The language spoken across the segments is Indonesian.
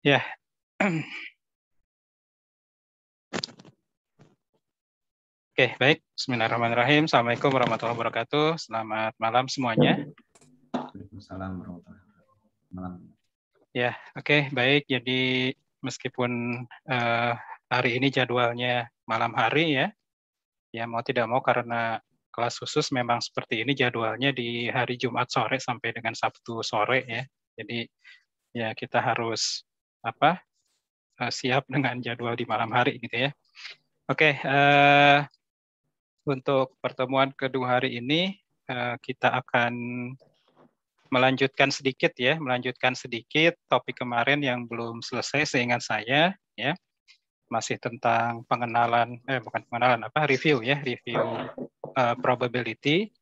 Ya, oke, baik. Bismillahirrahmanirrahim. Assalamualaikum warahmatullahi wabarakatuh. Selamat malam semuanya. Waalaikumsalam warahmatullahi wabarakatuh. Malam. Ya, oke, baik. Jadi meskipun hari ini jadwalnya malam hari ya mau tidak mau karena kelas khusus memang seperti ini jadwalnya di hari Jumat sore sampai dengan Sabtu sore ya. Jadi ya kita harus siap dengan jadwal di malam hari gitu ya. Oke, untuk pertemuan kedua hari ini kita akan melanjutkan sedikit topik kemarin yang belum selesai seingat saya ya. Masih tentang review probability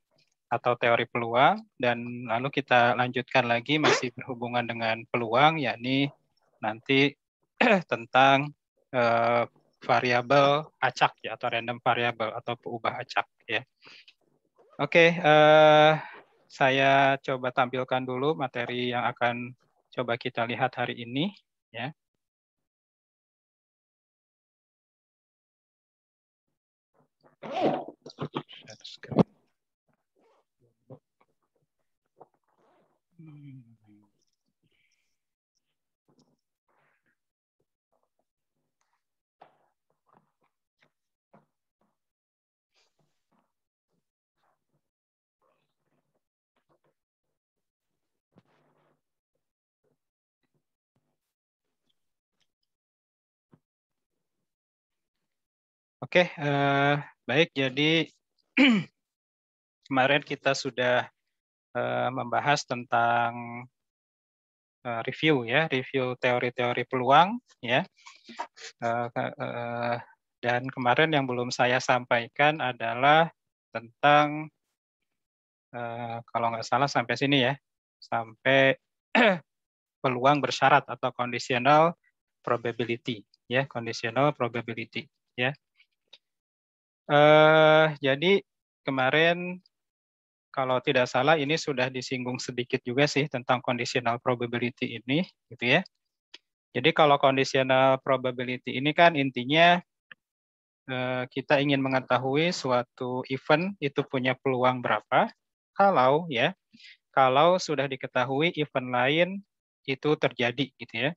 atau teori peluang, dan lalu kita lanjutkan lagi masih berhubungan dengan peluang, yakni nanti tentang variabel acak ya, atau random variable atau peubah acak ya. Oke, saya coba tampilkan dulu materi yang akan coba kita lihat hari ini ya. Share screen. Oke, baik. Jadi kemarin kita sudah membahas tentang review teori-teori peluang ya. Dan kemarin yang belum saya sampaikan adalah tentang kalau nggak salah sampai sini ya, sampai peluang bersyarat atau conditional probability ya, conditional probability ya. Jadi kemarin kalau tidak salah ini sudah disinggung sedikit juga sih tentang conditional probability ini gitu ya. Jadi kalau conditional probability ini kan intinya kita ingin mengetahui suatu event itu punya peluang berapa kalau sudah diketahui event lain itu terjadi gitu ya.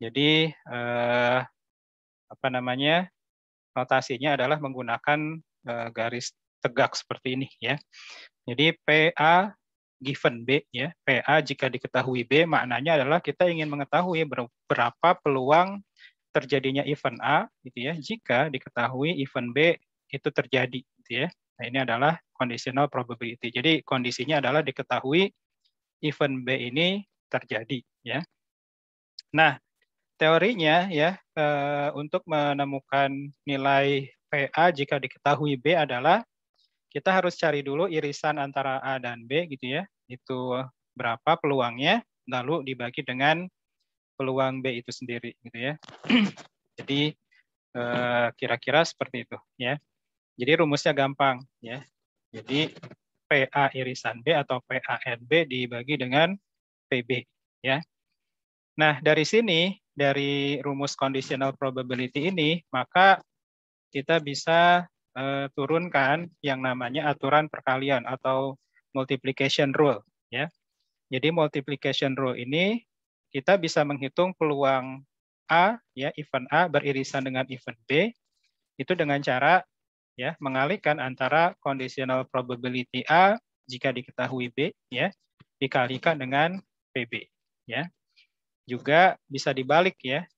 Jadi notasinya adalah menggunakan garis tegak seperti ini ya. Jadi PA given B ya. PA jika diketahui B maknanya adalah kita ingin mengetahui berapa peluang terjadinya event A gitu ya jika diketahui event B itu terjadi gitu ya. Nah, ini adalah conditional probability. Jadi kondisinya adalah diketahui event B ini terjadi ya. Nah, teorinya ya untuk menemukan nilai PA jika diketahui B adalah kita harus cari dulu irisan antara A dan B gitu ya. Itu berapa peluangnya, lalu dibagi dengan peluang B itu sendiri gitu ya. Jadi kira-kira seperti itu ya. Jadi rumusnya gampang ya. Jadi PA irisan B atau PANB dibagi dengan PB ya. Nah, dari sini dari rumus conditional probability ini maka kita bisa turunkan yang namanya aturan perkalian atau multiplication rule ya. Jadi multiplication rule ini kita bisa menghitung peluang A ya, event A beririsan dengan event B itu dengan cara ya mengalihkan antara conditional probability A jika diketahui B ya dikalikan dengan PB ya. Juga bisa dibalik ya.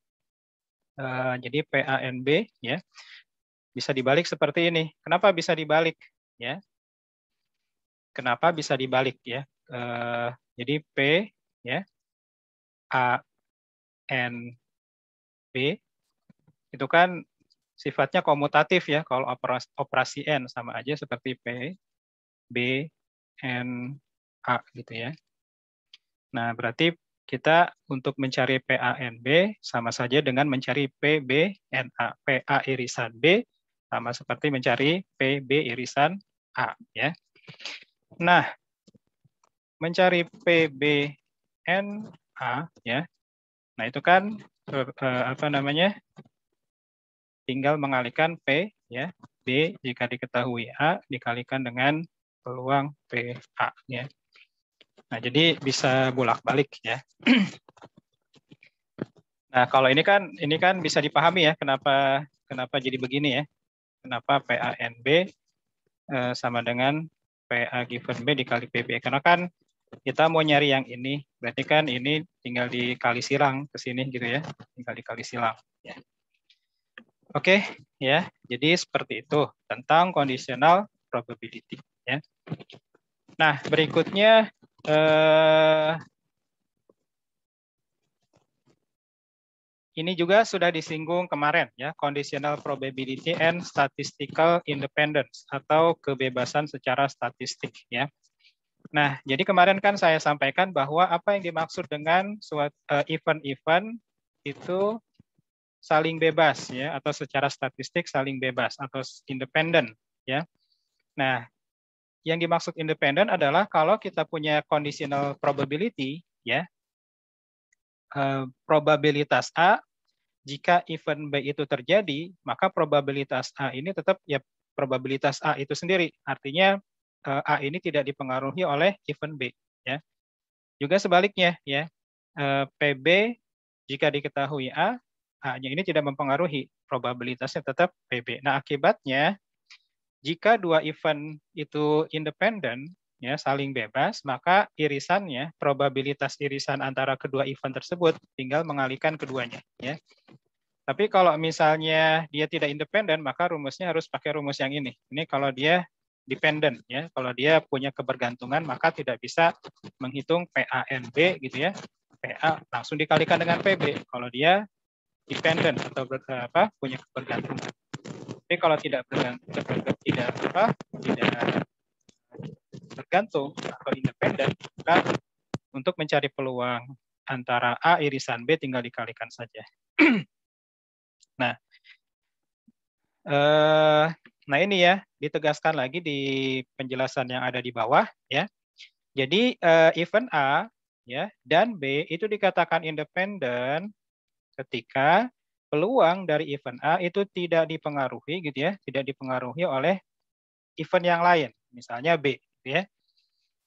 Jadi PANB ya bisa dibalik seperti ini. Kenapa bisa dibalik ya? Kenapa bisa dibalik ya? Jadi P ya A N B itu kan sifatnya komutatif ya. Kalau operasi N sama aja seperti P B N A gitu ya. Nah, berarti kita untuk mencari PANB sama saja dengan mencari PBNA. PA irisan B sama seperti mencari PB irisan A ya. Nah, mencari PBNA ya. Nah, itu kan apa namanya? Tinggal mengalihkan P ya. B jika diketahui A dikalikan dengan peluang PA ya. Nah, jadi bisa bolak-balik ya. Nah, kalau ini kan bisa dipahami ya kenapa jadi begini ya. Kenapa PANB sama dengan PA given B dikali PB. Karena kan kita mau nyari yang ini, berarti kan ini tinggal dikali silang ke sini gitu ya. Tinggal dikali silang ya. Oke, ya. Jadi seperti itu tentang conditional probability ya. Nah, berikutnya ini juga sudah disinggung kemarin ya, conditional probability and statistical independence atau kebebasan secara statistik ya. Nah, jadi kemarin kan saya sampaikan bahwa apa yang dimaksud dengan suatu event-event itu saling bebas ya, atau secara statistik saling bebas atau independen ya. Nah, yang dimaksud independen adalah kalau kita punya conditional probability ya, probabilitas A jika event B itu terjadi, maka probabilitas A ini tetap ya probabilitas A itu sendiri. Artinya A ini tidak dipengaruhi oleh event B ya. Juga sebaliknya ya, PB jika diketahui A, A-nya ini tidak mempengaruhi, probabilitasnya tetap PB. Nah, akibatnya jika dua event itu independen, ya saling bebas, maka irisannya, probabilitas irisan antara kedua event tersebut tinggal mengalihkan keduanya. Ya. Tapi kalau misalnya dia tidak independen, maka rumusnya harus pakai rumus yang ini. Ini kalau dia dependent, ya. Kalau dia punya kebergantungan, maka tidak bisa menghitung PANB, gitu ya. PA langsung dikalikan dengan PB. Kalau dia dependent atau punya kebergantungan. Tapi kalau tidak bergantung atau independen, maka untuk mencari peluang antara A irisan B tinggal dikalikan saja. Nah ini ya ditegaskan lagi di penjelasan yang ada di bawah ya. Jadi event A ya dan B itu dikatakan independen ketika peluang dari event A itu tidak dipengaruhi gitu ya, tidak dipengaruhi oleh event yang lain, misalnya B gitu ya.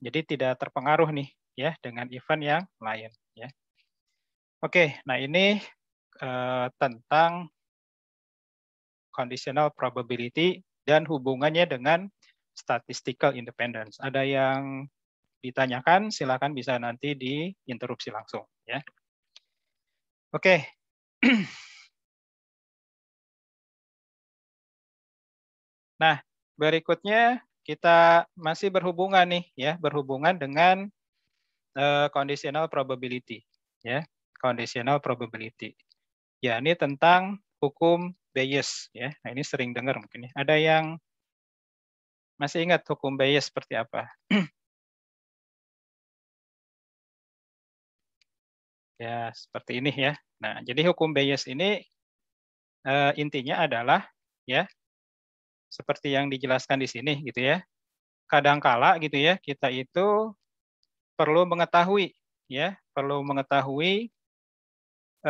Jadi tidak terpengaruh nih ya dengan event yang lain ya. Oke, nah ini tentang conditional probability dan hubungannya dengan statistical independence. Ada yang ditanyakan, silakan bisa nanti diinterupsi langsung ya. Oke. Nah, berikutnya kita masih berhubungan nih ya, berhubungan dengan conditional probability ya, conditional probability. Ya, ini tentang hukum Bayes ya. Nah, ini sering dengar mungkin ya. Ada yang masih ingat hukum Bayes seperti apa? Ya, seperti ini ya. Nah, jadi hukum Bayes ini intinya adalah ya seperti yang dijelaskan di sini gitu ya. Kadangkala gitu ya, kita itu perlu mengetahui ya, perlu mengetahui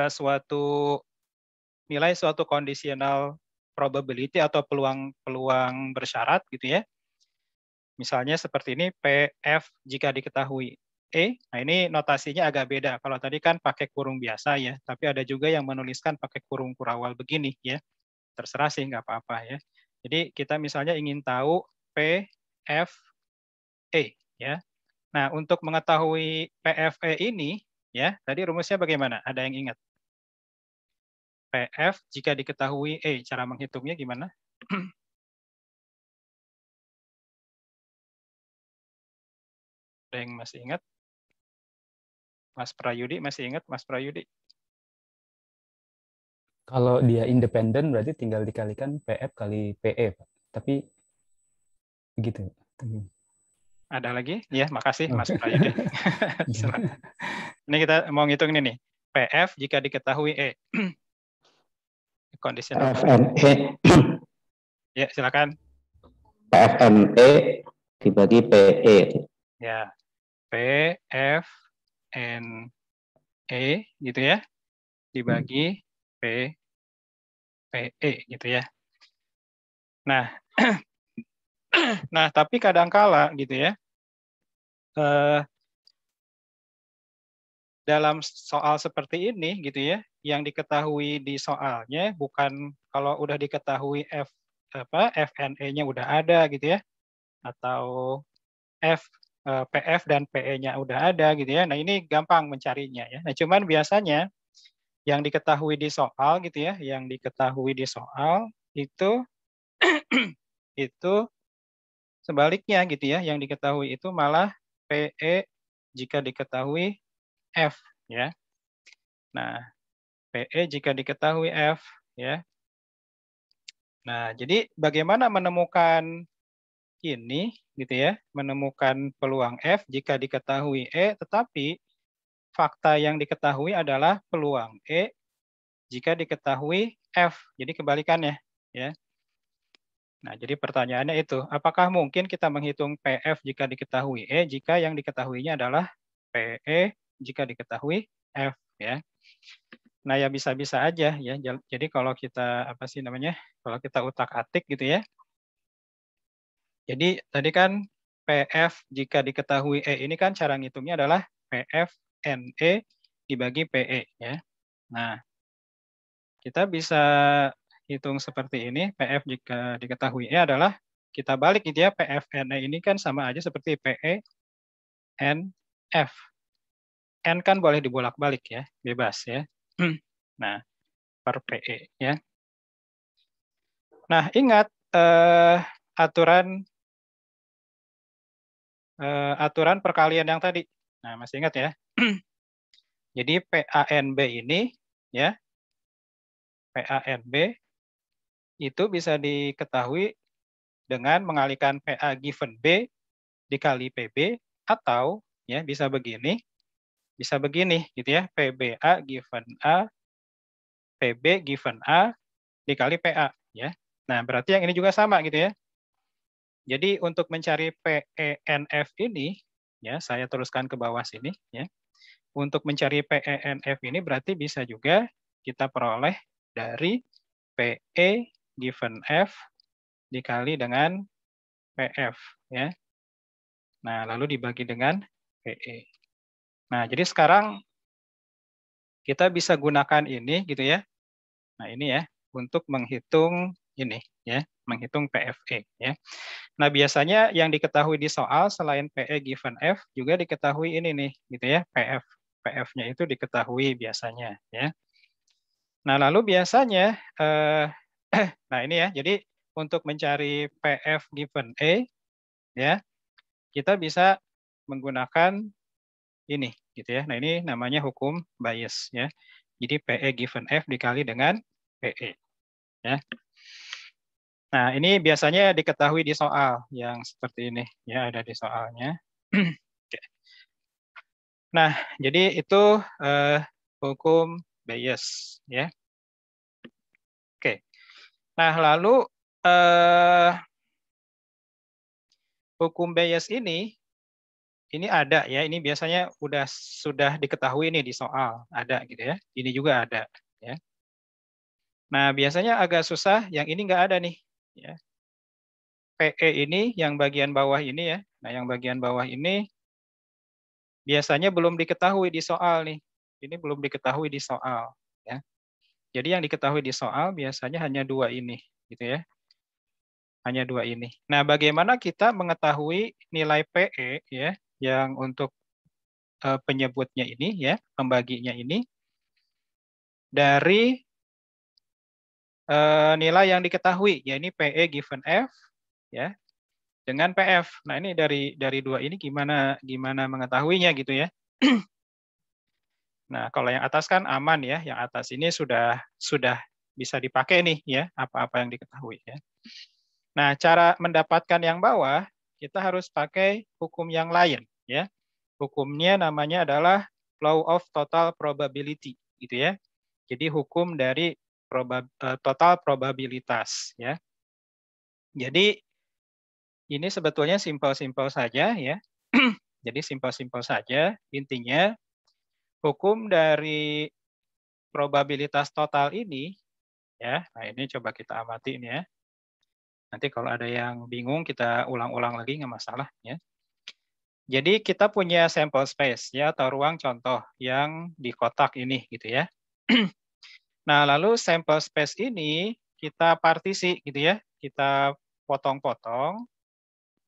suatu conditional probability atau peluang bersyarat gitu ya. Misalnya seperti ini PF jika diketahui E. Nah, ini notasinya agak beda. Kalau tadi kan pakai kurung biasa ya, tapi ada juga yang menuliskan pakai kurung kurawal begini ya. Terserah sih nggak apa-apa ya. Jadi kita misalnya ingin tahu PFE ya. Nah, untuk mengetahui PFE ini ya, tadi rumusnya bagaimana? Ada yang ingat? PF jika diketahui E, cara menghitungnya gimana? Ada yang masih ingat? Mas Prayudi masih ingat, Mas Prayudi? Kalau dia independen berarti tinggal dikalikan PF kali PE, Pak. Tapi begitu. Ada lagi? Ya, makasih Mas Prayudi. Ini kita mau ngitung ini nih. PF jika diketahui E. Conditional. PFNE. Ya, silakan. PFNE dibagi PE. Ya, PFNE gitu ya. dibagi PE gitu ya. Nah, nah tapi kadangkala gitu ya, dalam soal seperti ini gitu ya, yang diketahui di soalnya bukan kalau udah diketahui FNE-nya udah ada gitu ya, atau PF dan PE-nya udah ada gitu ya. Nah, ini gampang mencarinya ya. Nah, cuman biasanya yang diketahui di soal gitu ya, yang diketahui di soal itu itu sebaliknya gitu ya, yang diketahui itu malah PE jika diketahui F ya. Nah, PE jika diketahui F ya. Nah, jadi bagaimana menemukan ini gitu ya, menemukan peluang F jika diketahui E, tetapi fakta yang diketahui adalah peluang E jika diketahui F. Jadi kebalikannya ya. Nah, jadi pertanyaannya itu, apakah mungkin kita menghitung PF jika diketahui E jika yang diketahuinya adalah PE jika diketahui F ya. Nah, ya bisa-bisa aja ya. Jadi kalau kita apa sih namanya? Kalau kita utak-atik gitu ya. Jadi tadi kan PF jika diketahui E ini kan cara ngitungnya adalah PF NE dibagi PE ya. Nah, kita bisa hitung seperti ini, PF jika diketahui E adalah kita balik gitu ya, PF NE ini kan sama aja seperti PE NF. N kan boleh dibolak-balik ya, bebas ya. Nah, per PE ya. Nah, ingat aturan perkalian yang tadi. Nah, masih ingat ya? Jadi PANB ini ya, PANB itu bisa diketahui dengan mengalihkan PA given B dikali PB, atau ya bisa begini gitu ya, PBA given A, PB given A dikali PA ya. Nah, berarti yang ini juga sama gitu ya. Jadi untuk mencari PENF ini ya, saya teruskan ke bawah sini ya. Untuk mencari PENF ini berarti bisa juga kita peroleh dari PE given F dikali dengan PF ya. Nah, lalu dibagi dengan PE. Nah, jadi sekarang kita bisa gunakan ini gitu ya. Nah, ini ya untuk menghitung ini ya, menghitung PFE ya. Nah, biasanya yang diketahui di soal selain PE given F juga diketahui ini nih gitu ya, PF. PF-nya itu diketahui biasanya ya. Nah, lalu biasanya nah ini ya. Jadi untuk mencari PF given E ya, kita bisa menggunakan ini gitu ya. Nah, ini namanya hukum Bayes ya. Jadi PE given F dikali dengan PE ya. Nah, ini biasanya diketahui di soal yang seperti ini ya, ada di soalnya. Nah, jadi itu hukum Bayes ya. Oke. Nah, lalu hukum Bayes ini ada ya, ini biasanya sudah diketahui nih di soal, ada gitu ya. Ini juga ada ya. Nah, biasanya agak susah yang ini nggak ada nih ya. PE ini yang bagian bawah ini ya. Nah, yang bagian bawah ini biasanya belum diketahui di soal nih. Ini belum diketahui di soal ya. Jadi yang diketahui di soal biasanya hanya dua ini gitu ya. Hanya dua ini. Nah, bagaimana kita mengetahui nilai PE ya yang untuk penyebutnya ini ya, pembaginya ini dari nilai yang diketahui, ya ini PE given F ya dengan PF. Nah, ini dari dua ini gimana mengetahuinya gitu ya. Nah, kalau yang atas kan aman ya, yang atas ini sudah bisa dipakai nih ya, apa-apa yang diketahui ya. Nah, cara mendapatkan yang bawah, kita harus pakai hukum yang lain ya. Hukumnya namanya adalah law of total probability gitu ya. Jadi hukum dari total probabilitas ya. Jadi ini sebetulnya simpel-simpel saja ya. Jadi simpel-simpel saja, intinya hukum dari probabilitas total ini, ya, nah ini coba kita amati ini ya. Nanti kalau ada yang bingung kita ulang-ulang lagi nggak masalah ya. Jadi kita punya sample space ya atau ruang contoh yang di kotak ini gitu ya. Nah, lalu sample space ini kita partisi gitu ya. Kita potong-potong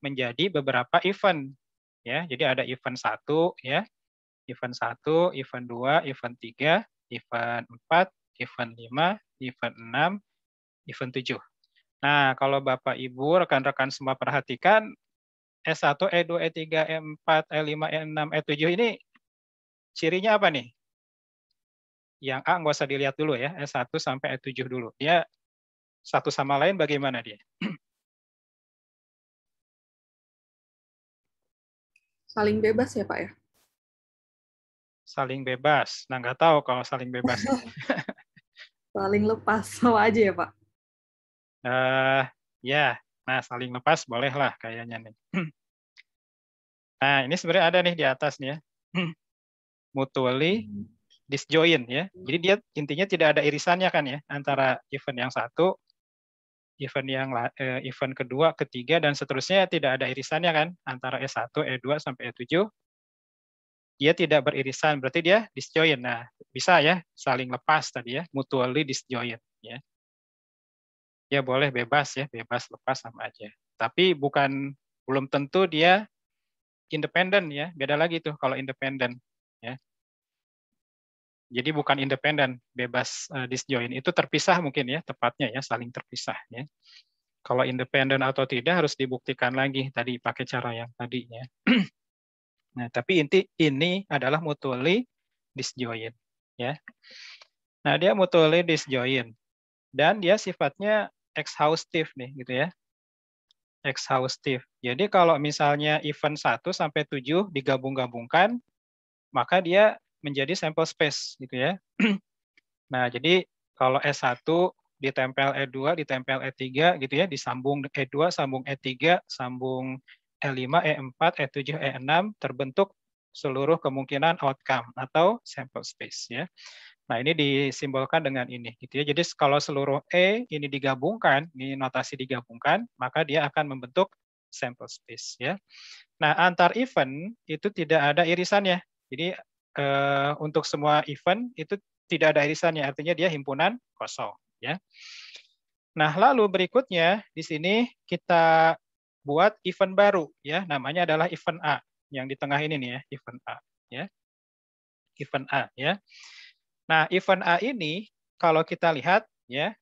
menjadi beberapa event ya. Jadi ada event 1 ya, event 1, event 2, event 3, event 4, event 5, event 6, event 7. Nah, kalau Bapak Ibu, rekan-rekan semua perhatikan, E1, E2, E3, E4, E5, E6, E7 ini cirinya apa nih? Yang A nggak usah dilihat dulu ya, E1 sampai E7 dulu. Dia satu sama lain bagaimana dia? Saling bebas ya Pak ya? Saling bebas. Nah, nggak tahu kalau saling bebas. Saling lepas sama aja ya Pak? Ya, nah saling lepas bolehlah kayaknya nih. Nah, ini sebenarnya ada nih di atas nih ya. Mutually disjoint ya. Jadi dia intinya tidak ada irisannya kan ya antara event yang satu, event kedua, ketiga dan seterusnya tidak ada irisannya kan antara E1, E2 sampai E7. Dia tidak beririsan, berarti dia disjoint. Nah, bisa ya saling lepas tadi ya, mutually disjoint ya. Ya boleh bebas ya, bebas lepas sama aja. Tapi belum tentu dia independen ya, beda lagi tuh kalau independen ya. Jadi bukan independen, bebas disjoint itu terpisah mungkin ya, tepatnya ya, saling terpisah ya. Kalau independen atau tidak harus dibuktikan lagi tadi pakai cara yang tadi ya. Nah, tapi ini adalah mutually disjoint ya. Nah, dia mutually disjoint dan dia sifatnya exhaustive nih gitu ya. Exhaustive. Jadi kalau misalnya event 1 sampai 7 digabung-gabungkan, maka dia menjadi sample space gitu ya. Nah, jadi kalau S1 ditempel E2, ditempel E3 gitu ya, disambung E2, sambung E3, sambung E5, E4, E7, E6, terbentuk seluruh kemungkinan outcome atau sample space ya. Nah, ini disimbolkan dengan ini gitu ya. Jadi kalau seluruh E ini digabungkan, ini notasi digabungkan, maka dia akan membentuk sample space ya. Nah, antar event itu tidak ada irisannya. Jadi untuk semua event itu tidak ada irisannya, artinya dia himpunan kosong ya. Nah, lalu berikutnya di sini kita buat event baru ya, namanya adalah event A. Yang di tengah ini nih ya, event A ya. Event A ya. Nah, event A ini kalau kita lihat ya,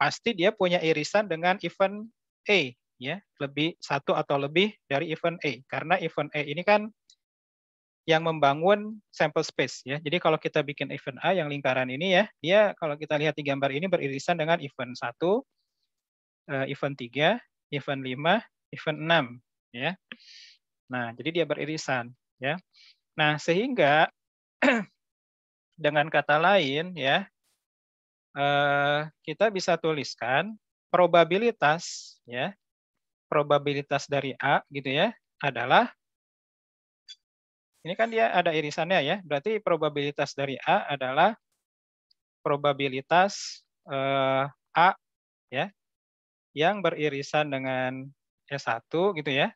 pasti dia punya irisan dengan event A ya, lebih satu atau lebih dari event A karena event A ini kan yang membangun sample space ya. Jadi kalau kita bikin event A yang lingkaran ini ya, dia kalau kita lihat di gambar ini beririsan dengan event 1, event 3, event 5, event 6 ya. Nah, jadi dia beririsan ya. Nah, sehingga dengan kata lain ya, kita bisa tuliskan probabilitas ya, probabilitas dari A gitu ya adalah ini kan dia ada irisannya ya, berarti probabilitas dari A adalah probabilitas A ya yang beririsan dengan S1 gitu ya,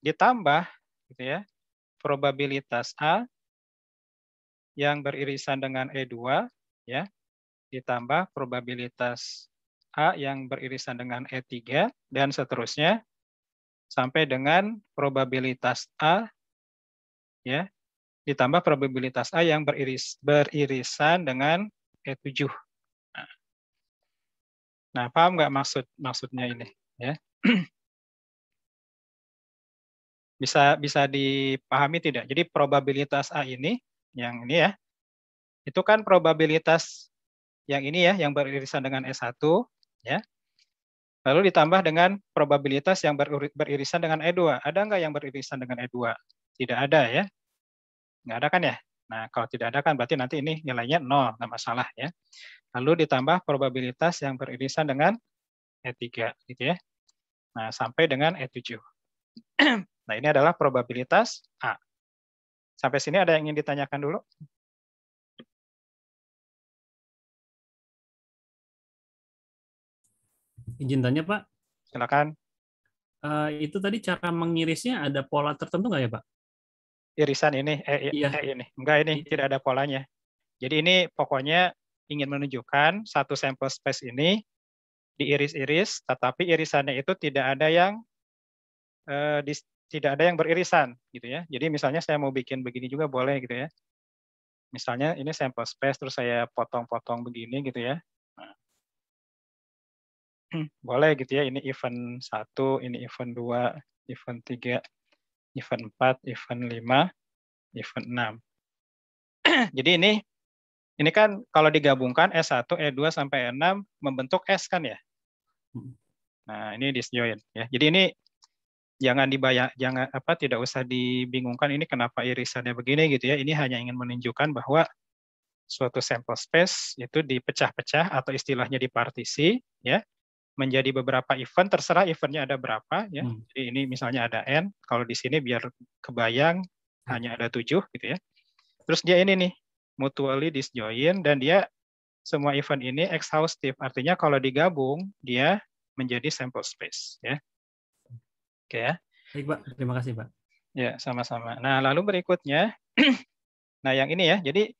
ditambah gitu ya probabilitas A yang beririsan dengan E2 ya, ditambah probabilitas A yang beririsan dengan E3 dan seterusnya sampai dengan probabilitas A ya ditambah probabilitas A yang beririsan dengan E7. Nah, paham nggak maksudnya ini ya? Bisa dipahami tidak? Jadi probabilitas A ini yang ini ya, itu kan probabilitas yang ini ya, yang beririsan dengan S1 ya. Lalu ditambah dengan probabilitas yang beririsan dengan E2. Ada nggak yang beririsan dengan E2? Tidak ada ya. Nggak ada kan ya? Nah, kalau tidak ada kan berarti nanti ini nilainya 0, nggak masalah ya. Lalu ditambah probabilitas yang beririsan dengan E3 gitu ya. Nah, sampai dengan E7. Nah, ini adalah probabilitas A. Sampai sini ada yang ingin ditanyakan dulu? izin tanya Pak, Silakan. itu tadi cara mengirisnya ada pola tertentu nggak ya Pak? Irisan ini, Iya. ini. Enggak, ini tidak ada polanya. Jadi ini pokoknya ingin menunjukkan satu sampel space ini diiris-iris, tetapi irisannya itu tidak ada yang tidak ada yang beririsan, gitu ya. Jadi misalnya saya mau bikin begini juga boleh, gitu ya. Misalnya ini sampel space, terus saya potong-potong begini, gitu ya. Boleh gitu ya, ini event 1, ini event 2, event 3, event 4, event 5, event 6. Jadi ini kan kalau digabungkan S1, E2 sampai E6 membentuk S kan ya. Nah, ini disjoin ya. Jadi ini jangan tidak usah dibingungkan ini kenapa irisannya begini gitu ya. Ini hanya ingin menunjukkan bahwa suatu sampel space itu dipecah-pecah atau istilahnya dipartisi ya, menjadi beberapa event, terserah eventnya ada berapa ya. Jadi ini misalnya ada N, kalau di sini biar kebayang hanya ada 7 gitu ya. Terus dia ini nih mutually disjoin, dan dia semua event ini exhaustive, artinya kalau digabung dia menjadi sample space ya. Oke ya. Baik Pak, terima kasih Pak. Ya, sama-sama. Nah, lalu berikutnya nah yang ini ya. Jadi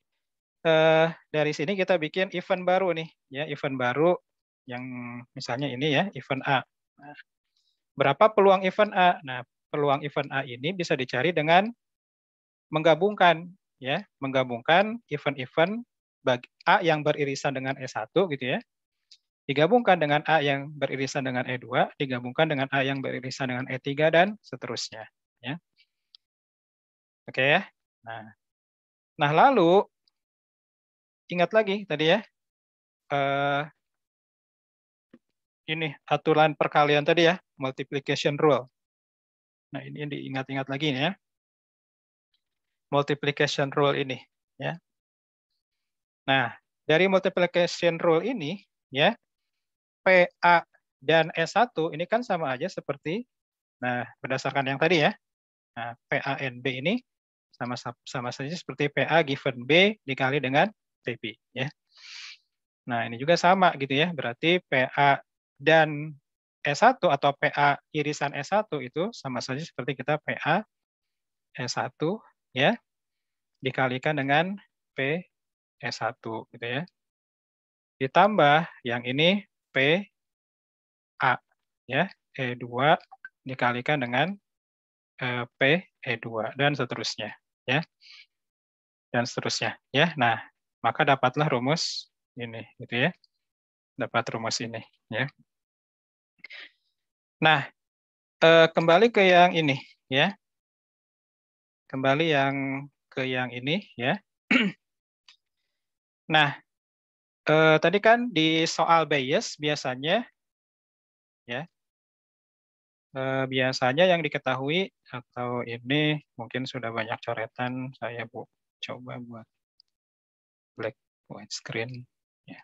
dari sini kita bikin event baru nih ya, event baru yang misalnya ini ya, event A. Nah, berapa peluang event A? Nah, peluang event A ini bisa dicari dengan menggabungkan ya, menggabungkan event-event A yang beririsan dengan E1 gitu ya, digabungkan dengan A yang beririsan dengan E2, digabungkan dengan A yang beririsan dengan E3 dan seterusnya ya. Oke ya. Nah lalu ingat lagi tadi ya, ini aturan perkalian tadi ya, multiplication rule. Nah, ini diingat-ingat lagi ya. Multiplication rule ini ya. Nah, dari multiplication rule ini ya, PA dan S1 ini kan sama aja seperti berdasarkan yang tadi ya. Nah, PANB ini sama saja seperti PA given B dikali dengan TB ya. Nah, ini juga sama gitu ya. Berarti PA dan S1 atau PA irisan S1 itu sama saja seperti kita PA S1 ya dikalikan dengan P S1 gitu ya. Ditambah yang ini PA ya, E2 dikalikan dengan P E2 dan seterusnya ya. Dan seterusnya ya. Nah, maka dapatlah rumus ini gitu ya. Dapat rumus ini ya. Nah, kembali ke yang ini ya. Kembali ke yang ini ya. Nah, tadi kan di soal Bayes biasanya ya, biasanya yang diketahui atau ini mungkin sudah banyak coretan, saya coba buat black white screen ya.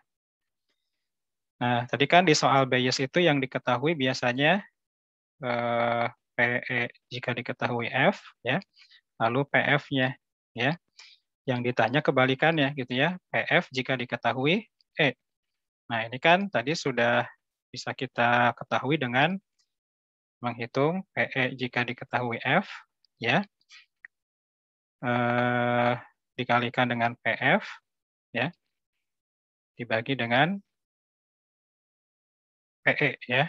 Nah, tadi kan di soal Bayes itu yang diketahui biasanya PE jika diketahui F ya, lalu PF-nya ya. Yang ditanya kebalikannya gitu ya, PF jika diketahui E. Nah, ini kan tadi sudah bisa kita ketahui dengan menghitung PE jika diketahui F ya. Dikalikan dengan PF ya. Dibagi dengan PE ya.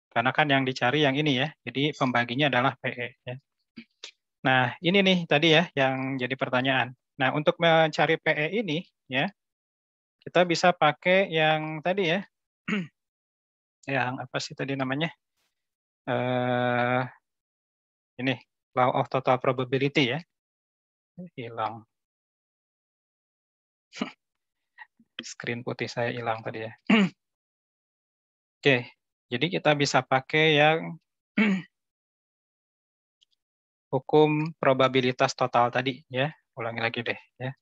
Karena kan yang dicari yang ini ya. Jadi pembaginya adalah PE ya. Nah, ini nih tadi ya yang jadi pertanyaan. Nah, untuk mencari PE ini ya, kita bisa pakai yang tadi ya. Yang apa sih tadi namanya? Ini law of total probability ya. Hilang. Screen putih saya hilang tadi ya. Oke, jadi kita bisa pakai yang hukum probabilitas total tadi ya. Ulangi lagi deh ya.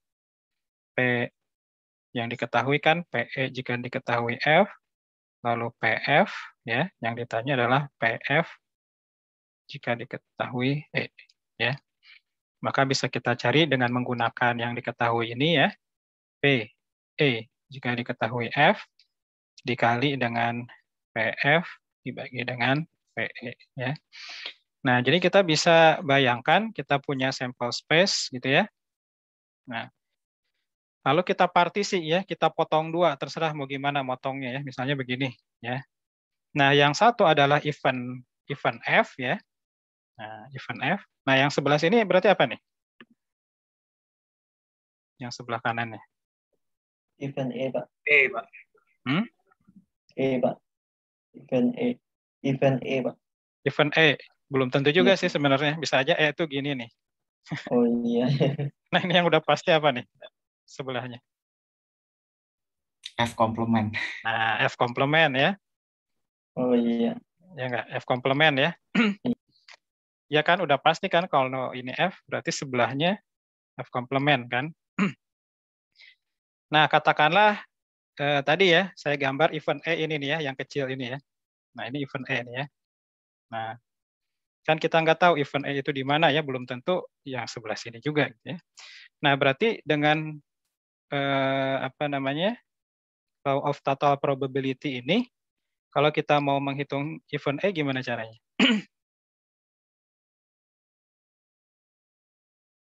P yang diketahui kan PE jika diketahui F, lalu PF ya, yang ditanya adalah PF jika diketahui E ya. Maka bisa kita cari dengan menggunakan yang diketahui ini ya. P E jika diketahui F dikali dengan PF dibagi dengan PE ya. Nah, jadi kita bisa bayangkan kita punya sampel space gitu ya. Nah, lalu kita partisi ya, kita potong dua, terserah mau gimana motongnya ya. Misalnya begini ya. Nah, yang satu adalah event F ya. Nah, event F. Nah, yang sebelah sini berarti apa nih? Yang sebelah kanannya. Event E, Pak. E, Pak. E, Pak. Event E. Event E, Pak. Event E. Belum tentu juga Iya. sih sebenarnya. Bisa aja E itu gini nih. Oh iya. Nah, ini yang udah pasti apa nih? Sebelahnya. F komplement. Nah, F komplement ya. Oh iya. Ya enggak? F komplement ya. Ya kan udah pasti kan kalau ini F berarti sebelahnya F komplement kan. Nah, katakanlah tadi ya saya gambar event E ini nih ya, yang kecil ini ya. Nah, ini event E nih ya. Nah, kan kita nggak tahu event E itu di mana ya, belum tentu yang sebelah sini juga gitu ya. Nah, berarti dengan apa namanya? Law of total probability ini, kalau kita mau menghitung event E gimana caranya?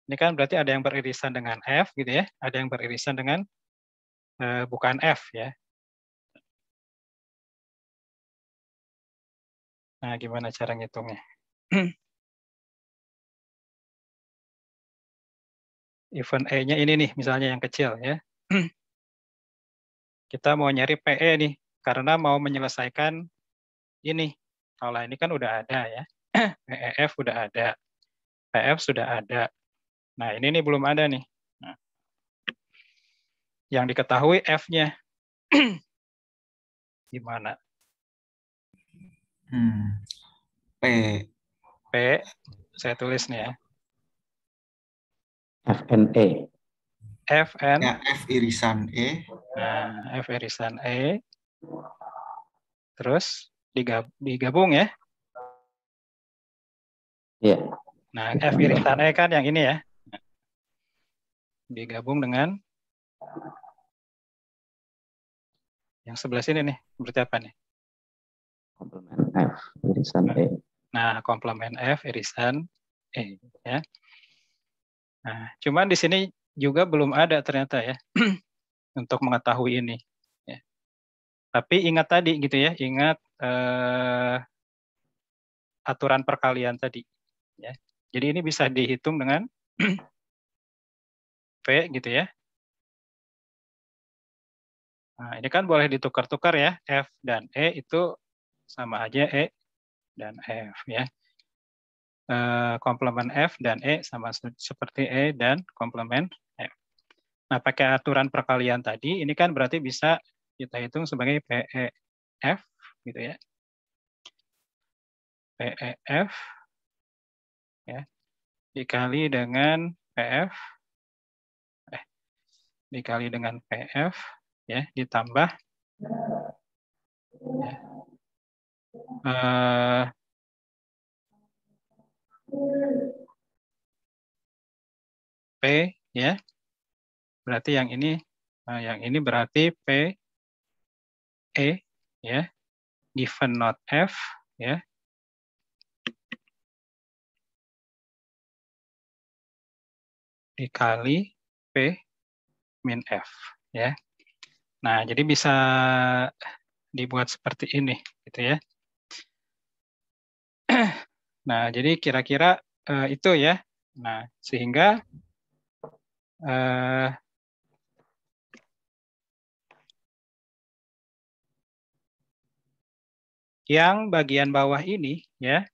Ini kan berarti ada yang beririsan dengan F gitu ya, ada yang beririsan dengan bukan F ya. Nah, gimana cara ngitungnya? Event E-nya ini nih, misalnya yang kecil ya. Kita mau nyari PE nih, karena mau menyelesaikan ini. Kalau ini kan udah ada ya. PEF udah ada. PF sudah ada. Nah, ini nih belum ada nih. Nah, yang diketahui F-nya. Gimana? P. P, saya tulis nih ya. FNE. FN. Ya, F irisan E. Nah, F irisan E. Terus digabung ya. Ya. Nah, F irisan E kan yang ini ya. Digabung dengan yang sebelah sini nih. Berarti apa nih? Komplement F irisan E. Nah, komplement F irisan E ya. Nah, cuman di sini juga belum ada ternyata ya untuk mengetahui ini. Ya. Tapi ingat tadi gitu ya, ingat aturan perkalian tadi. Ya. Jadi ini bisa dihitung dengan P gitu ya. Nah, ini kan boleh ditukar-tukar ya, F dan E itu sama aja E dan F ya. Komplement F dan E sama seperti E dan komplement F. Nah, pakai aturan perkalian tadi, ini kan berarti bisa kita hitung sebagai PEF gitu ya. PEF ya, dikali dengan PF, dikali dengan PF ya, ditambah ya, P ya, berarti yang ini berarti P E ya, given not F ya, dikali P min F ya. Nah, jadi bisa dibuat seperti ini gitu ya. Nah, jadi kira-kira itu ya. Nah, sehingga yang bagian bawah ini ya,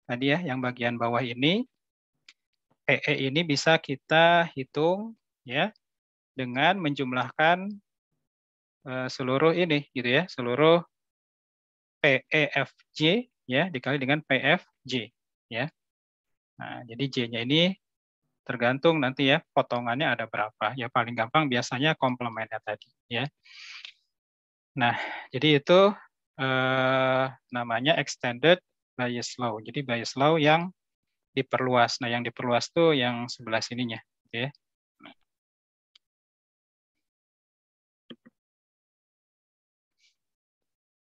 tadi ya, yang bagian bawah ini PE ini bisa kita hitung ya dengan menjumlahkan seluruh ini gitu ya, seluruh PEFJ ya dikali dengan PFJ ya. Nah, jadi J-nya ini tergantung nanti ya potongannya ada berapa. Ya paling gampang biasanya komplemennya tadi ya. Nah, jadi itu namanya extended Bayes law. Jadi Bayes law yang diperluas. Nah, yang diperluas tuh yang sebelah sininya gitu ya.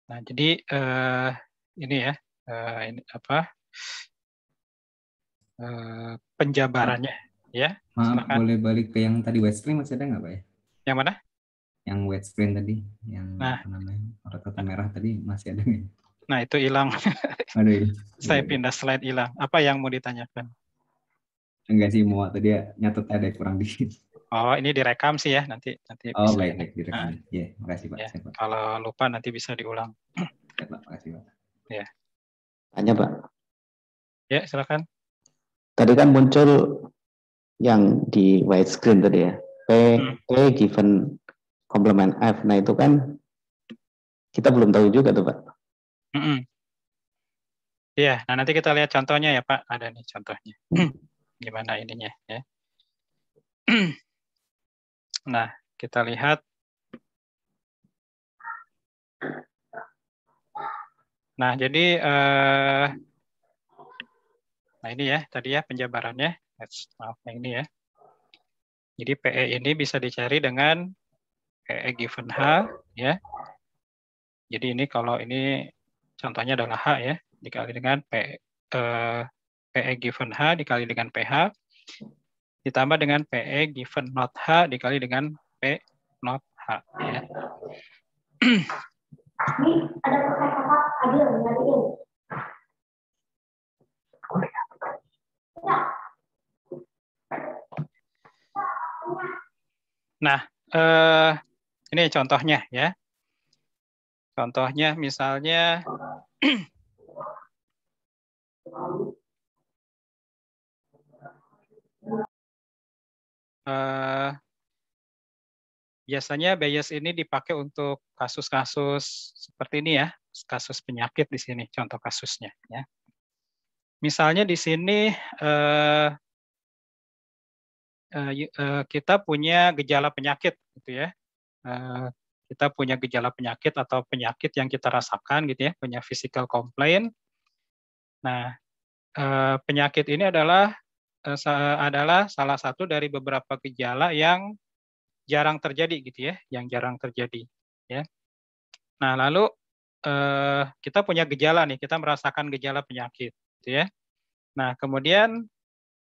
Nah, jadi ini ya, ini apa penjabarannya ya. Maaf, Silakan. boleh balik ke yang tadi widescreen masih ada nggak Pak ya? Yang mana? Yang widescreen tadi, yang Nah, apa namanya, rata-rata merah tadi masih ada nggak? nah itu hilang. Aduh, iya. Saya Iya. pindah slide hilang. Apa yang mau ditanyakan? Enggak sih, mau tadi ya nyatet ada kurang dikit. Oh, ini direkam sih ya, nanti Oh, bisa. baik, direkam. Iya, makasih Pak. Ya, Siap, Pak. kalau lupa nanti bisa diulang. Siap, Pak. Makasih Pak. Ya, Tanya Pak, ya silakan. tadi kan muncul yang di widescreen tadi ya, P given complement F. Nah itu kan kita belum tahu juga tuh Pak. Iya, nah nanti kita lihat contohnya ya Pak. Ada nih contohnya. Gimana ininya ya. Nah, kita lihat. Nah, jadi nah ini ya tadi ya penjabarannya. Maaf yang ini ya. Jadi PE ini bisa dicari dengan PE given H ya. Jadi ini kalau ini contohnya adalah H ya, dikali dengan PE given H dikali dengan PH ditambah dengan PE given not H dikali dengan P not H ya. Ada kata-kata adil nyariin. Nah, ini contohnya ya. Contohnya misalnya biasanya bias ini dipakai untuk kasus-kasus seperti ini ya, kasus penyakit di sini contoh kasusnya ya. Misalnya di sini kita punya gejala penyakit gitu ya. Kita punya gejala penyakit atau penyakit yang kita rasakan gitu ya, punya physical complaint. Nah, penyakit ini adalah salah satu dari beberapa gejala yang jarang terjadi gitu ya, yang jarang terjadi ya. Nah, lalu kita punya gejala nih, kita merasakan gejala penyakit gitu ya. Nah, kemudian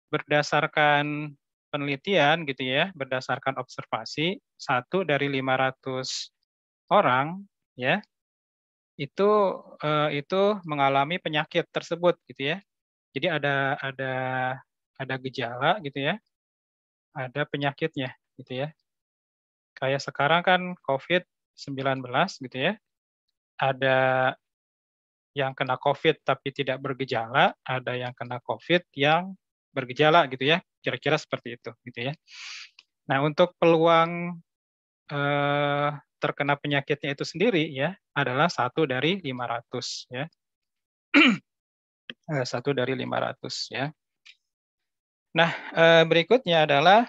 berdasarkan penelitian gitu ya, berdasarkan observasi 1 dari 500 orang ya, itu mengalami penyakit tersebut gitu ya. Jadi ada gejala gitu ya, ada penyakitnya gitu ya. Kayak sekarang kan COVID-19 gitu ya, ada yang kena COVID tapi tidak bergejala, ada yang kena COVID yang bergejala gitu ya, kira-kira seperti itu gitu ya. Nah, untuk peluang terkena penyakitnya itu sendiri ya adalah 1 dari 500 ya. 1 dari 500 ya. Nah, berikutnya adalah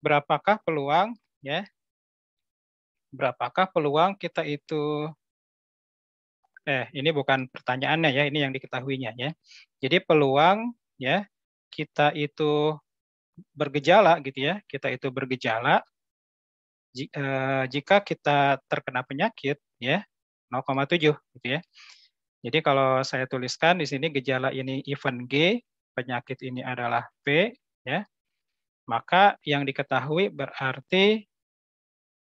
berapakah peluang ya? Berapakah peluang kita itu ini bukan pertanyaannya ya, ini yang diketahuinya ya. Jadi peluang ya kita itu bergejala gitu ya, kita itu bergejala jika kita terkena penyakit ya 0,7 gitu ya. Jadi kalau saya tuliskan di sini gejala ini event G, penyakit ini adalah P ya. Maka yang diketahui berarti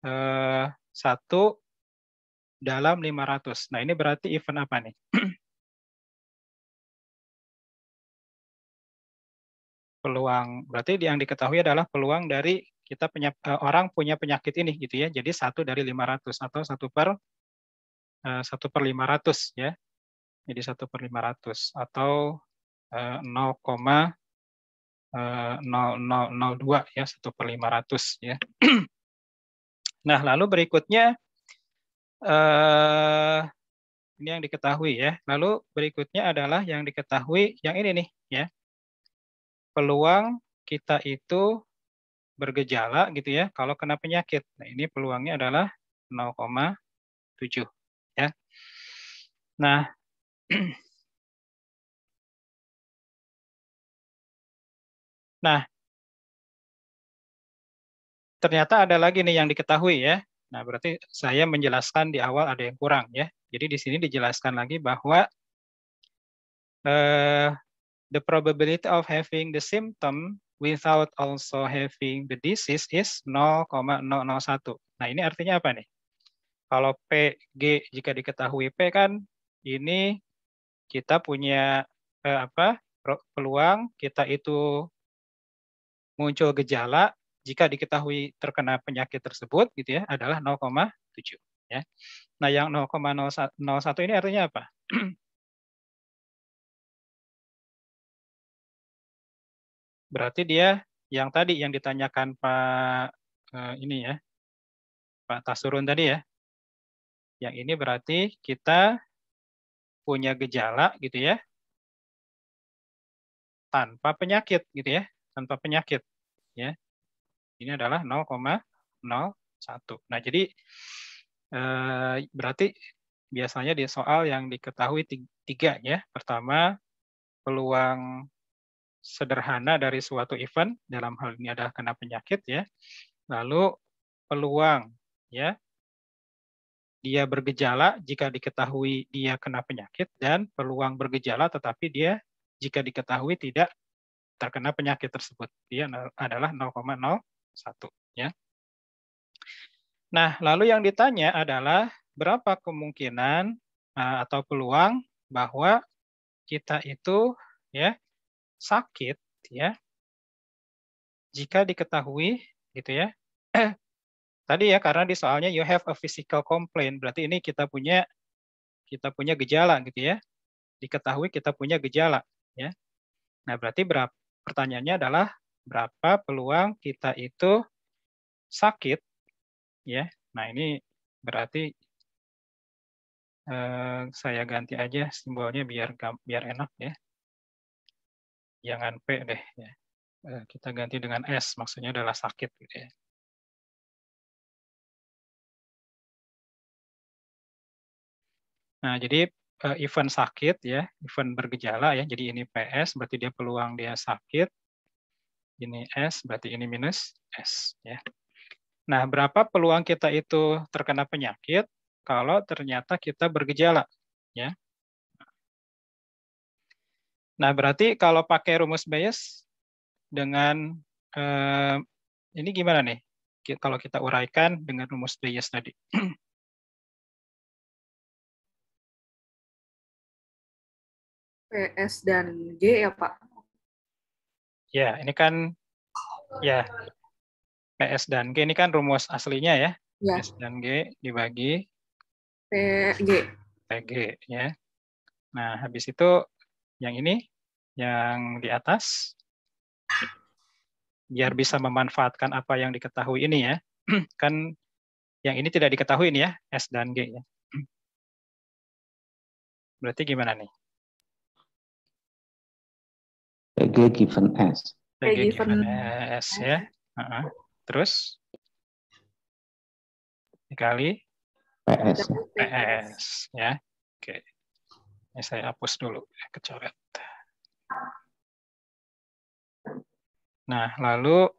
1 dalam 500. Nah, ini berarti event apa nih? Peluang berarti yang diketahui adalah peluang dari kita orang punya penyakit ini gitu ya. Jadi 1 dari 500 atau 1/500 ya. Jadi 1/500 atau 0,0002 ya, 1/500 ya. Nah, lalu berikutnya ini yang diketahui ya. Lalu berikutnya adalah yang diketahui yang ini nih ya. Peluang kita itu bergejala gitu ya kalau kena penyakit. Nah, ini peluangnya adalah 0,7 ya. Nah, ternyata ada lagi nih yang diketahui ya. Nah, berarti saya menjelaskan di awal ada yang kurang ya. Jadi di sini dijelaskan lagi bahwa the probability of having the symptom without also having the disease is 0,001. Nah, ini artinya apa nih? Kalau PG jika diketahui P kan ini kita punya peluang kita itu muncul gejala jika diketahui terkena penyakit tersebut gitu ya adalah 0,7 ya. Nah, yang 0,01 ini artinya apa? Berarti dia yang tadi yang ditanyakan Pak ini ya, Pak Tasurun tadi ya. Yang ini berarti kita punya gejala gitu ya, tanpa penyakit gitu ya, tanpa penyakit ya. Ini adalah 0,01. Nah, jadi berarti biasanya di soal yang diketahui 3 ya. Pertama, peluang sederhana dari suatu event, dalam hal ini adalah kena penyakit ya. Lalu peluang ya, dia bergejala jika diketahui dia kena penyakit, dan peluang bergejala tetapi dia jika diketahui tidak terkena penyakit tersebut. Dia adalah 0,01 ya. Nah, lalu yang ditanya adalah berapa kemungkinan atau peluang bahwa kita itu ya sakit ya jika diketahui gitu ya. Tadi ya karena di soalnya you have a physical complaint, berarti ini kita punya gejala gitu ya. Diketahui kita punya gejala ya. Nah, berarti pertanyaannya adalah berapa peluang kita itu sakit ya. Nah, ini berarti saya ganti aja simbolnya biar enak ya. Jangan P deh ya. Kita ganti dengan S, maksudnya adalah sakit gitu ya. Nah, jadi event sakit ya, event bergejala ya. Jadi ini PS berarti dia peluang dia sakit. Ini S berarti ini minus S ya. Nah, berapa peluang kita itu terkena penyakit kalau ternyata kita bergejala ya. Nah, berarti kalau pakai rumus Bayes dengan ini gimana nih? Kalau kita uraikan dengan rumus Bayes tadi. PS dan G ya, Pak? Ya, ini kan ya PS dan G ini kan rumus aslinya ya. Ya. PS dan G dibagi PG. PG ya. Nah, habis itu yang ini yang di atas biar bisa memanfaatkan apa yang diketahui ini ya. Kan yang ini tidak diketahui ini ya, S dan G ya. Berarti gimana nih? PG given S. PG given S ya. Terus dikali PS. PS ya. Oke. Ini saya hapus dulu, kecoret. Nah, lalu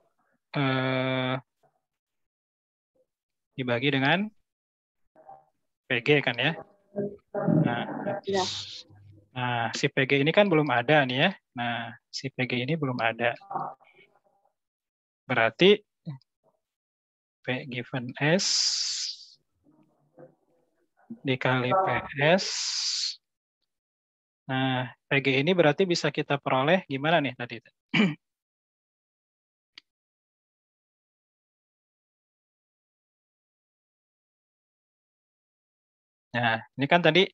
dibagi dengan PG kan ya. Nah, si PG ini kan belum ada nih ya. Nah, si PG ini belum ada. Berarti P given S dikali PS. Nah, PG ini berarti bisa kita peroleh gimana nih tadi? Nah, ini kan tadi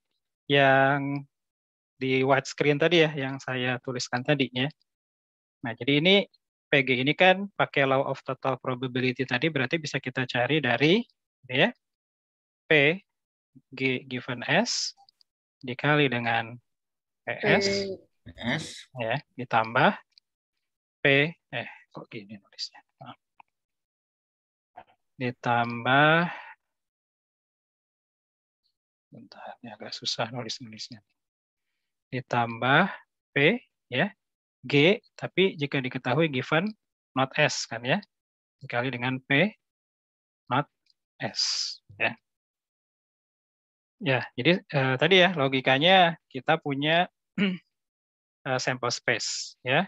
yang di widescreen tadi ya, yang saya tuliskan tadi ya. Nah, jadi ini PG ini kan pakai law of total probability tadi, berarti bisa kita cari dari ya, P G given S dikali dengan PS ya, ditambah P kok gini nulisnya. Ditambah bentar, ini agak susah nulisnya. Ditambah P ya, G, tapi jika diketahui given not S kan ya, dikali dengan P not S. Ya. Ya, jadi tadi ya logikanya kita punya sample space. Ya.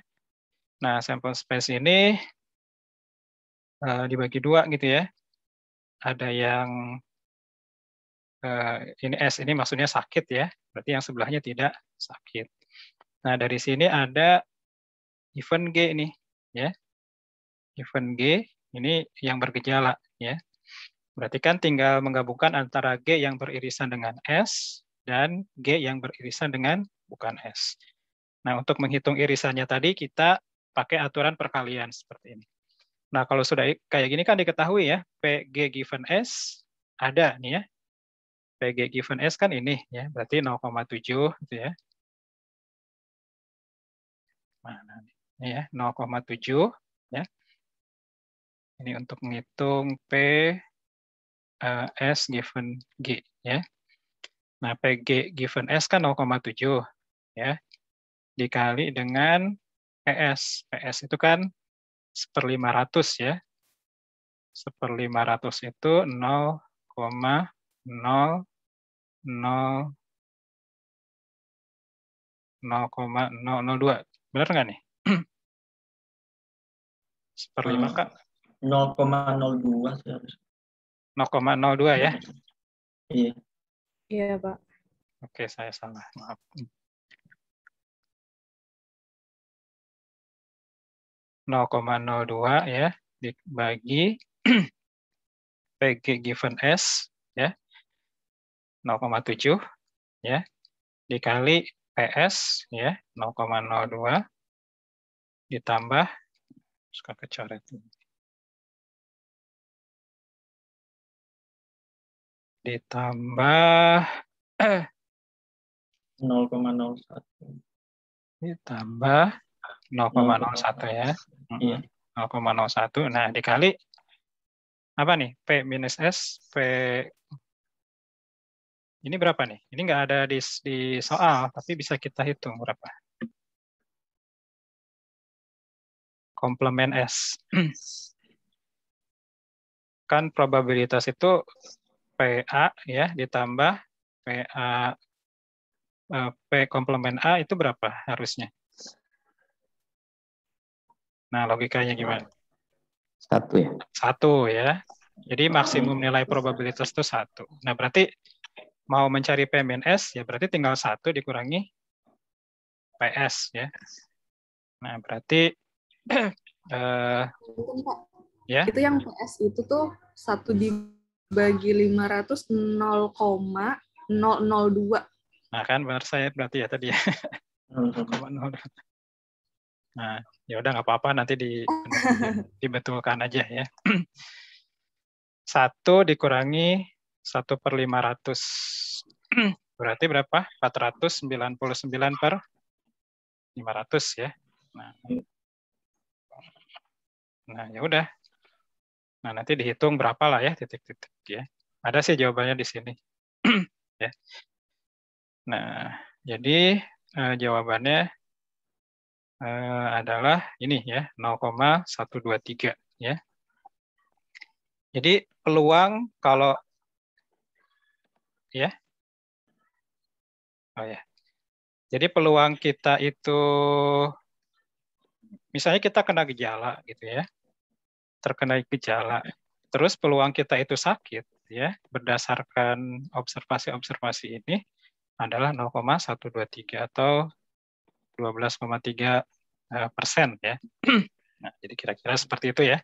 Nah, sample space ini dibagi dua gitu ya. Ada yang ini S ini maksudnya sakit ya, berarti yang sebelahnya tidak sakit. Nah, dari sini ada event G ini ya. Event G ini yang bergejala ya. Berarti kan tinggal menggabungkan antara G yang beririsan dengan S dan G yang beririsan dengan bukan S. Nah, untuk menghitung irisannya tadi kita pakai aturan perkalian seperti ini. Nah, kalau sudah kayak gini kan diketahui ya, PG given S ada nih ya. PG given S kan ini ya, berarti 0,7 gitu ya. Mana nih? Ini ya, 0,7 ya. Ini untuk menghitung P S given G ya. Nah, PG given S kan 0,7 ya. Dikali dengan PS. PS itu kan 1/500 ya. 1/500 itu 0,002. Benar nggak nih? 1/5 Kak? 0,02 seharusnya. 0,02 ya? Iya. Iya, Pak. Oke, saya salah. Maaf. 0,02 ya dibagi PG given S ya 0,7 ya dikali PS ya 0,02 ditambah suka kecoret ditambah 0,01 ditambah 0,01 ya. Iya. 0,01. Nah, dikali apa nih? P minus S, P ini berapa nih? Ini nggak ada di soal, tapi bisa kita hitung berapa. Komplement S. Kan probabilitas itu PA ya ditambah PA P komplement A itu berapa harusnya? Nah, logikanya gimana? 1 ya. 1 ya. Jadi maksimum nilai probabilitas itu 1. Nah, berarti mau mencari P min S ya berarti tinggal 1 dikurangi PS ya. Nah, berarti ya. Itu yang PS itu tuh 1 dibagi 500 0,002. Nah, kan benar saya berarti ya tadi ya. 0,02. Nah, ya udah nggak apa-apa nanti dibetulkan aja ya. 1 dikurangi 1/500. Berarti berapa? 499/500 ya. Nah, ya udah. Nah, nanti dihitung berapa lah ya titik-titik ya. Ada sih jawabannya di sini. Ya. Nah, jadi jawabannya adalah ini ya, 0,123 ya. Jadi peluang kalau ya. Oh ya. Jadi peluang kita itu misalnya kita kena gejala gitu ya. Terkena gejala. Terus peluang kita itu sakit ya berdasarkan observasi-observasi ini adalah 0,123 atau 12,3% ya. Nah, jadi kira-kira seperti itu ya.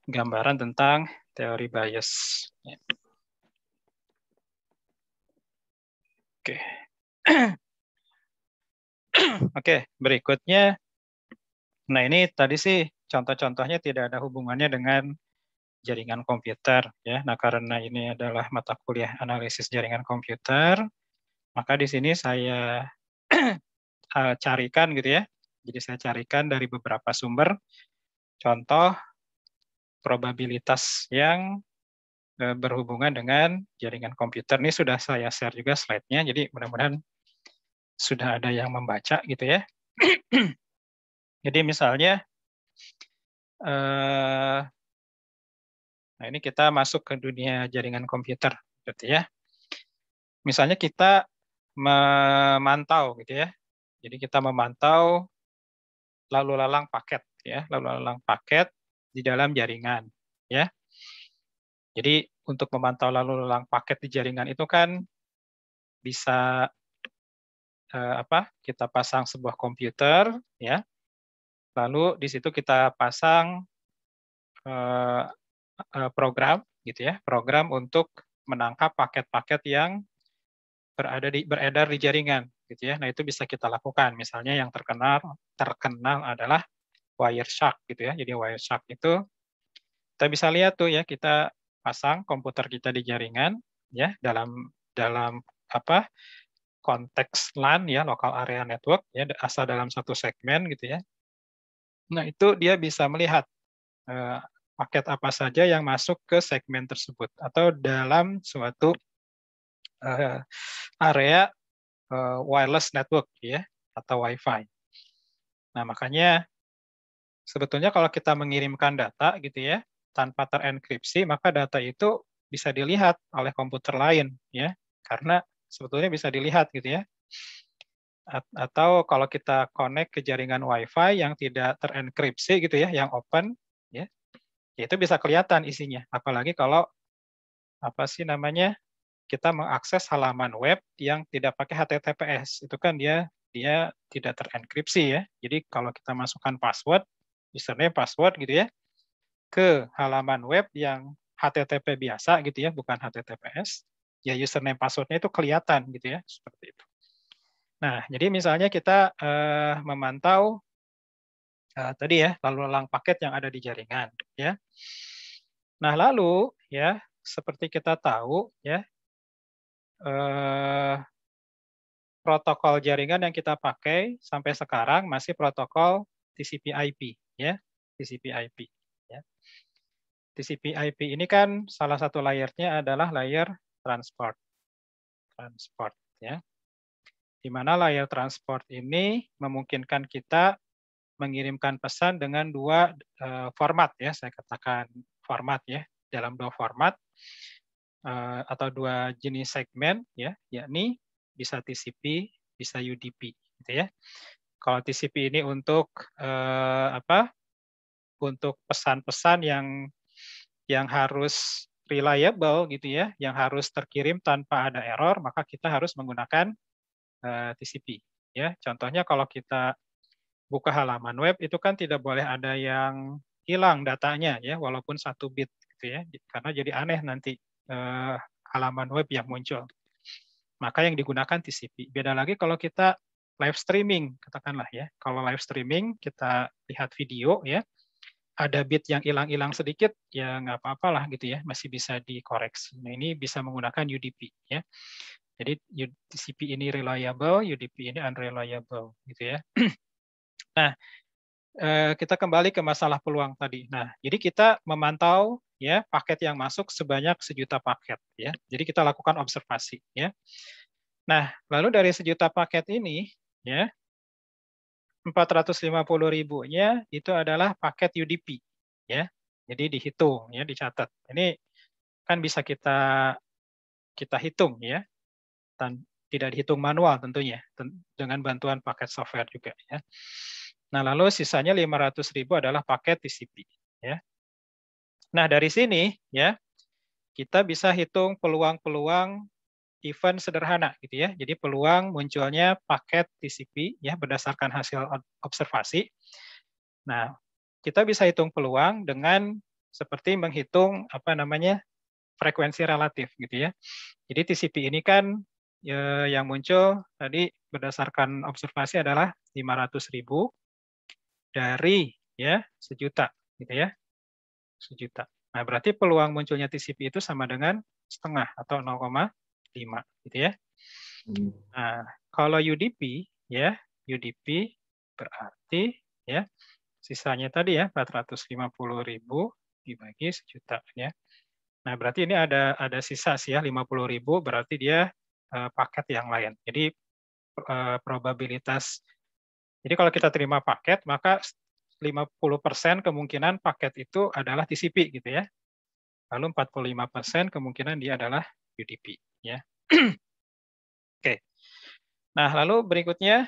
Gambaran tentang teori bias. Oke. Oke, berikutnya. Nah, ini tadi sih contoh-contohnya tidak ada hubungannya dengan jaringan komputer ya. Nah, karena ini adalah mata kuliah analisis jaringan komputer, maka di sini saya carikan gitu ya. Jadi saya carikan dari beberapa sumber contoh probabilitas yang berhubungan dengan jaringan komputer. Ini sudah saya share juga slide-nya, jadi mudah-mudahan sudah ada yang membaca gitu ya. Jadi misalnya Nah, ini kita masuk ke dunia jaringan komputer, gitu ya. Misalnya kita memantau, gitu ya. Jadi kita memantau lalu lalang paket, ya, lalu lalang paket di dalam jaringan, ya. Jadi untuk memantau lalu lalang paket di jaringan itu kan bisa kita pasang sebuah komputer, ya. Lalu di situ kita pasang program, gitu ya, program untuk menangkap paket-paket yang beredar di jaringan, gitu ya. Nah, itu bisa kita lakukan. Misalnya yang terkenal adalah Wireshark, gitu ya. Jadi Wireshark itu kita bisa lihat tuh ya, kita pasang komputer kita di jaringan, ya, dalam konteks LAN, ya, local area network, ya, asal dalam satu segmen, gitu ya. Nah, itu dia bisa melihat paket apa saja yang masuk ke segmen tersebut atau dalam suatu area wireless network, ya, atau Wi-Fi. Nah, makanya sebetulnya kalau kita mengirimkan data, gitu ya, tanpa terenkripsi, maka data itu bisa dilihat oleh komputer lain, ya, karena sebetulnya bisa dilihat, gitu ya. Atau kalau kita connect ke jaringan Wi-Fi yang tidak terenkripsi, gitu ya, yang open, ya, itu bisa kelihatan isinya. Apalagi kalau kita mengakses halaman web yang tidak pakai HTTPS, itu kan dia tidak terenkripsi, ya. Jadi kalau kita masukkan password, username, password, gitu ya, ke halaman web yang HTTP biasa, gitu ya, bukan HTTPS, ya username password-nya itu kelihatan, gitu ya, seperti itu. Nah, jadi misalnya kita memantau tadi ya lalu lalang paket yang ada di jaringan, ya. Nah, lalu ya seperti kita tahu ya protokol jaringan yang kita pakai sampai sekarang masih protokol TCP/IP, ya, TCP/IP. Ya. TCP/IP ini kan salah satu layernya adalah layer transport, ya. Di mana layer transport ini memungkinkan kita mengirimkan pesan dengan dua format, ya, saya katakan format, ya, dalam dua format atau dua jenis segmen, ya, yakni bisa TCP, bisa UDP, gitu ya. Kalau TCP ini untuk untuk pesan-pesan yang harus reliable, gitu ya, yang harus terkirim tanpa ada error, maka kita harus menggunakan TCP, ya. Contohnya kalau kita buka halaman web itu kan tidak boleh ada yang hilang datanya, ya, walaupun 1 bit, gitu ya, karena jadi aneh nanti halaman web yang muncul. Maka yang digunakan TCP. Beda lagi kalau kita live streaming, katakanlah, ya. Kalau live streaming kita lihat video, ya, ada bit yang hilang-hilang sedikit, ya nggak apa-apalah, gitu ya, masih bisa dikoreksi. Nah, ini bisa menggunakan UDP, ya. Jadi TCP ini reliable, UDP ini unreliable, gitu ya. Nah, kita kembali ke masalah peluang tadi. Nah, jadi kita memantau, ya, paket yang masuk sebanyak 1 juta paket, ya. Jadi kita lakukan observasi, ya. Nah, lalu dari 1 juta paket ini, ya, 450.000-nya itu adalah paket UDP, ya. Jadi dihitung, ya, dicatat. Ini kan bisa kita hitung, ya. Tidak dihitung manual tentunya, dengan bantuan paket software juga, ya. Nah, lalu sisanya 500.000 adalah paket TCP, ya. Nah, dari sini, ya, kita bisa hitung peluang-peluang event sederhana, gitu ya. Jadi peluang munculnya paket TCP, ya, berdasarkan hasil observasi. Nah, kita bisa hitung peluang dengan seperti menghitung frekuensi relatif, gitu ya. Jadi TCP ini kan yang muncul tadi berdasarkan observasi adalah 500.000 dari, ya, 1 juta, gitu ya. 1 juta. Nah, berarti peluang munculnya TCP itu sama dengan setengah atau 0,5, gitu ya. Nah, kalau UDP, ya, UDP berarti, ya, sisanya tadi, ya, 450.000 dibagi 1 juta, ya. Nah, berarti ini ada sisa sih, ya, 50.000 berarti dia paket yang lain. Jadi probabilitas. Jadi kalau kita terima paket, maka 50% kemungkinan paket itu adalah TCP, gitu ya. Lalu 45% kemungkinan dia adalah UDP, ya. Oke. Nah, lalu berikutnya,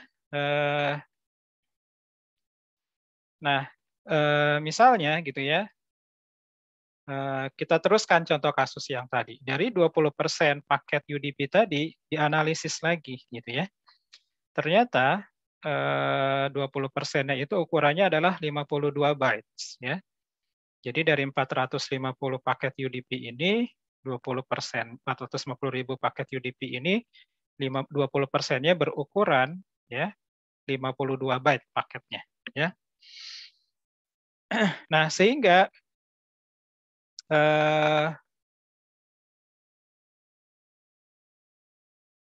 misalnya gitu ya, kita teruskan contoh kasus yang tadi. Dari 20% paket UDP tadi dianalisis lagi, gitu ya. Ternyata 20%-nya itu ukurannya adalah 52 bytes, ya. Jadi dari 450 paket UDP ini, 20%, 450.000 paket UDP ini, 20%-nya berukuran ya 52 byte paketnya, ya. Nah, sehingga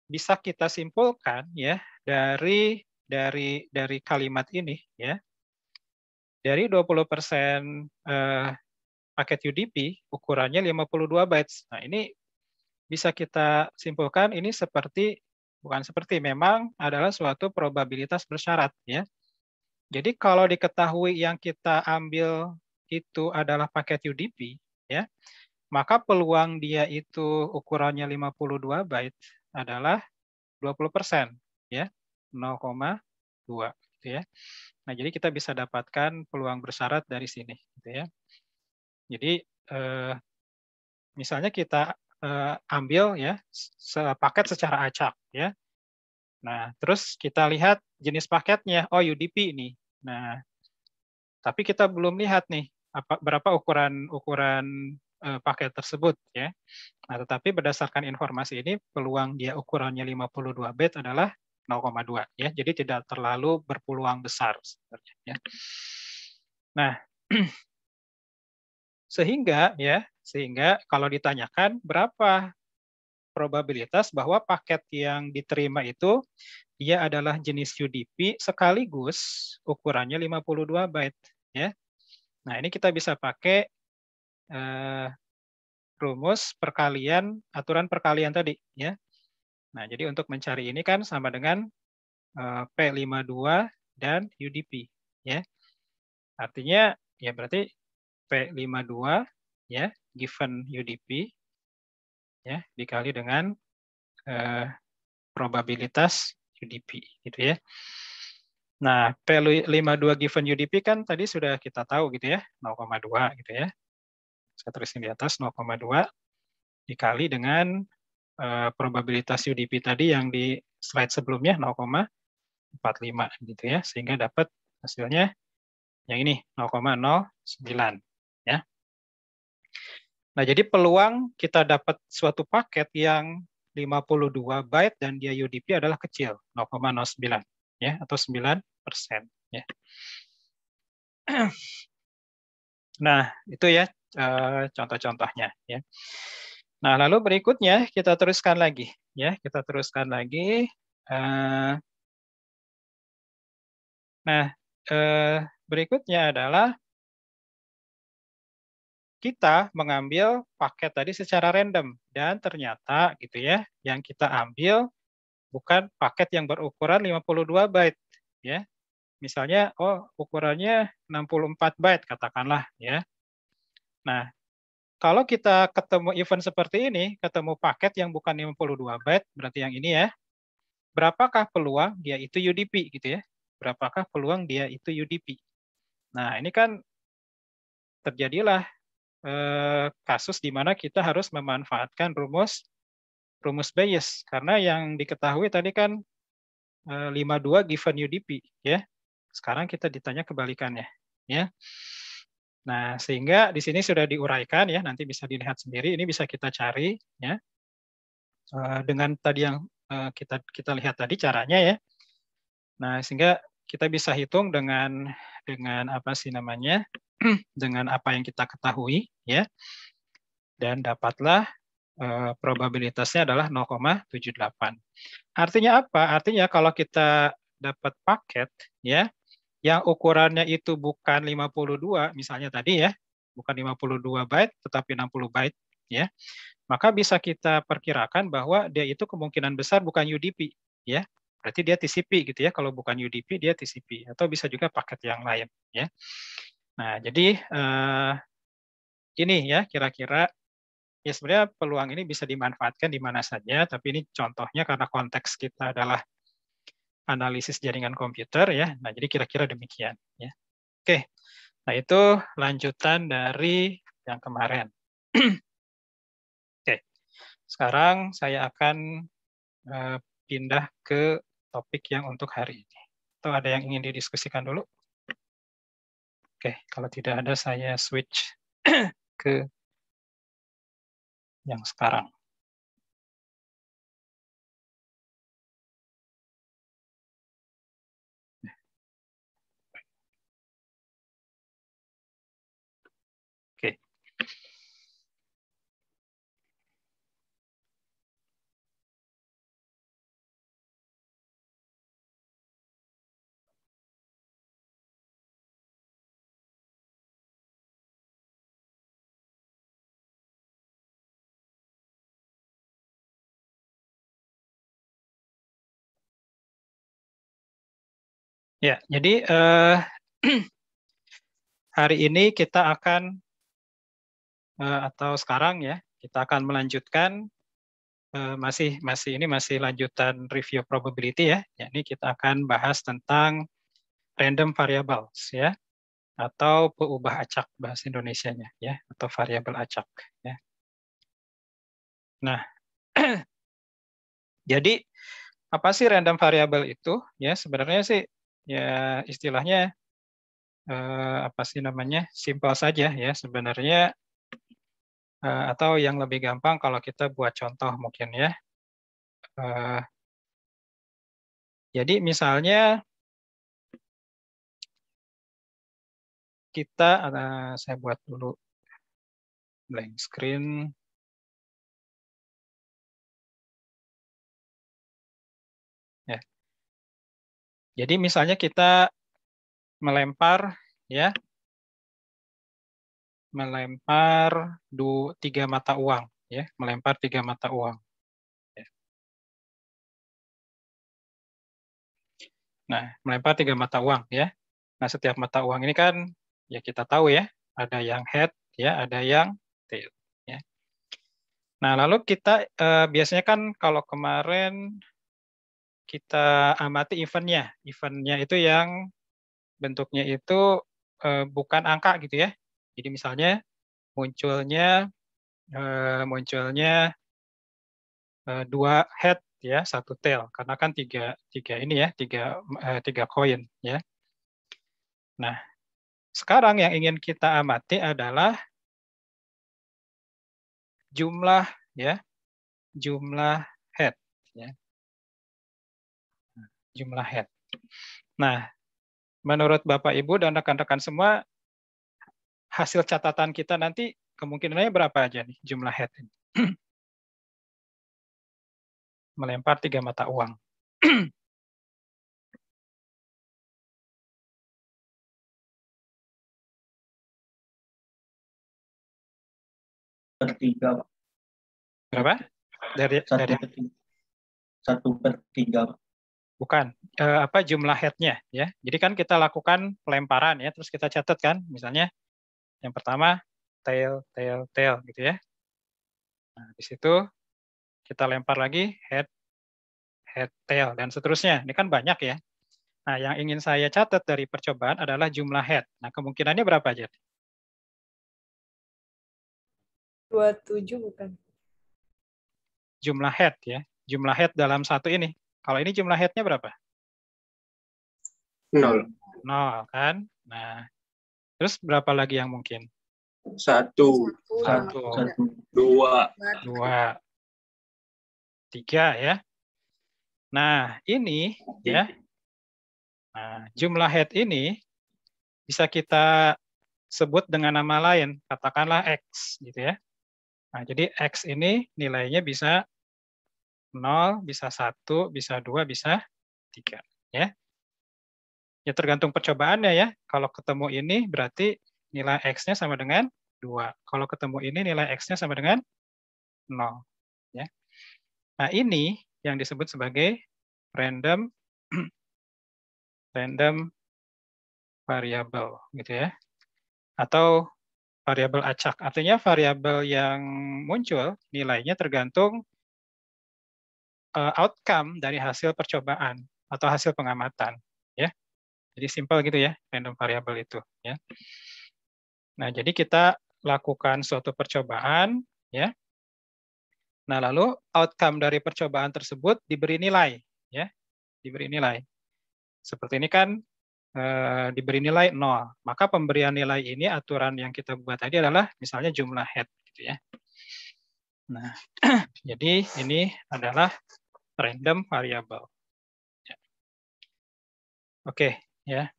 bisa kita simpulkan ya dari kalimat ini ya. Dari 20% paket UDP ukurannya 52 bytes. Nah, ini bisa kita simpulkan ini memang adalah suatu probabilitas bersyarat ya. Jadi kalau diketahui yang kita ambil itu adalah paket UDP ya, maka peluang dia itu ukurannya 52 byte adalah 20% ya, 0,2 gitu ya. Nah, jadi kita bisa dapatkan peluang bersyarat dari sini gitu ya. Jadi misalnya kita ambil ya paket secara acak ya. Nah, terus kita lihat jenis paketnya, oh UDP ini. Nah, tapi kita belum lihat nih berapa ukuran paket tersebut ya. Nah, tetapi berdasarkan informasi ini peluang dia ukurannya 52 byte adalah 0,2 ya. Jadi tidak terlalu berpeluang besar sebenarnya ya. Nah, sehingga kalau ditanyakan berapa probabilitas bahwa paket yang diterima itu dia adalah jenis UDP sekaligus ukurannya 52 byte ya. Nah, ini kita bisa pakai rumus perkalian, aturan perkalian tadi ya. Nah, jadi untuk mencari ini kan sama dengan P52 dan UDP ya. Artinya ya berarti P52 ya given UDP ya dikali dengan probabilitas UDP gitu ya. Nah, P52 given UDP kan tadi sudah kita tahu gitu ya, 0,2 gitu ya. Saya tulisin di atas 0,2 dikali dengan probabilitas UDP tadi yang di slide sebelumnya 0,45 gitu ya, sehingga dapat hasilnya yang ini 0,09 ya. Nah, jadi peluang kita dapat suatu paket yang 52 byte dan dia UDP adalah kecil, 0,09 ya atau 9% ya. Nah, itu ya contoh-contohnya ya. Nah, lalu berikutnya kita teruskan lagi ya, kita teruskan lagi. Berikutnya adalah kita mengambil paket tadi secara random dan ternyata gitu ya, yang kita ambil bukan paket yang berukuran 52 byte ya. Misalnya ukurannya 64 byte katakanlah ya. Nah, kalau kita ketemu event seperti ini, ketemu paket yang bukan 52 byte, berarti yang ini ya. Berapakah peluang dia itu UDP gitu ya? Berapakah peluang dia itu UDP? Nah, ini kan terjadilah kasus di mana kita harus memanfaatkan rumus Bayes karena yang diketahui tadi kan 52 given UDP ya. Sekarang kita ditanya kebalikannya ya. Nah, sehingga di sini sudah diuraikan ya, nanti bisa dilihat sendiri, ini bisa kita cari ya. Dengan tadi yang kita lihat tadi caranya ya. Nah, sehingga kita bisa hitung dengan apa sih namanya? Dengan apa yang kita ketahui ya. Dan dapatlah probabilitasnya adalah 0,78. Artinya apa? Artinya kalau kita dapat paket ya yang ukurannya itu bukan 52 misalnya tadi ya, bukan 52 byte tetapi 60 byte ya. Maka bisa kita perkirakan bahwa dia itu kemungkinan besar bukan UDP ya. Berarti dia TCP gitu ya. Kalau bukan UDP dia TCP atau bisa juga paket yang lain ya. Nah, jadi ini ya kira-kira ya sebenarnya peluang ini bisa dimanfaatkan di mana saja, tapi ini contohnya karena konteks kita adalah analisis jaringan komputer ya. Nah, jadi kira-kira demikian ya. Oke. Nah, itu lanjutan dari yang kemarin. Oke. Sekarang saya akan pindah ke topik yang untuk hari ini. Atau ada yang ingin didiskusikan dulu? Oke, kalau tidak ada saya switch ke yang sekarang. Oke. Ya, jadi hari ini kita akan atau sekarang ya kita akan melanjutkan masih lanjutan review probability ya. Ini kita akan bahas tentang random variables ya atau peubah acak bahasa Indonesianya ya atau variabel acak ya. Nah, jadi apa sih random variable itu? Ya sebenarnya sih ya istilahnya apa sih namanya? Simpel saja ya sebenarnya atau yang lebih gampang kalau kita buat contoh mungkin ya. Jadi misalnya kita saya buat dulu blank screen. Ya. Jadi misalnya kita melempar ya, melempar 3 mata uang ya, melempar 3 mata uang. Ya. Nah, melempar 3 mata uang ya. Nah, setiap mata uang ini kan ya kita tahu ya, ada yang head ya, ada yang tail ya. Nah, lalu kita biasanya kan kalau kemarin kita amati eventnya. Eventnya itu yang bentuknya itu bukan angka gitu ya. Jadi misalnya munculnya 2 head ya, 1 tail karena kan tiga ini ya, tiga koin ya. Nah, sekarang yang ingin kita amati adalah jumlah ya, jumlah head ya. Jumlah head. Nah, menurut Bapak Ibu dan rekan-rekan semua, hasil catatan kita nanti kemungkinannya berapa aja nih jumlah head ini? Melempar 3 mata uang. Per 3, Pak. Berapa? Dari 1/3, Pak. Bukan. Apa jumlah head-nya ya. Jadi kan kita lakukan pelemparan ya, terus kita catat kan, misalnya yang pertama tail, tail, tail gitu ya. Nah, di situ kita lempar lagi head, head, tail dan seterusnya. Ini kan banyak ya. Nah, yang ingin saya catat dari percobaan adalah jumlah head. Nah, kemungkinannya berapa aja? 27 bukan? Jumlah head ya. Jumlah head dalam satu ini. Kalau ini jumlah head-nya berapa? 0. 0 kan? Nah, terus berapa lagi yang mungkin? 1, 2, 3 ya. Nah, ini ya. Nah, jumlah head ini bisa kita sebut dengan nama lain, katakanlah X gitu ya. Nah, jadi X ini nilainya bisa 0, bisa 1, bisa 2, bisa 3 ya. Ya tergantung percobaannya ya. Kalau ketemu ini berarti nilai X-nya sama dengan 2. Kalau ketemu ini nilai X-nya sama dengan 0 ya. Nah, ini yang disebut sebagai random variable gitu ya. Atau variabel acak. Artinya variabel yang muncul nilainya tergantung outcome dari hasil percobaan atau hasil pengamatan, ya. Jadi simpel gitu ya, random variable itu, ya. Nah, jadi kita lakukan suatu percobaan, ya. Nah, lalu outcome dari percobaan tersebut diberi nilai, ya, diberi nilai. Seperti ini kan diberi nilai 0. Maka pemberian nilai ini aturan yang kita buat tadi adalah misalnya jumlah head, gitu ya. Nah, jadi ini adalah random variable. Ya. Oke, ya.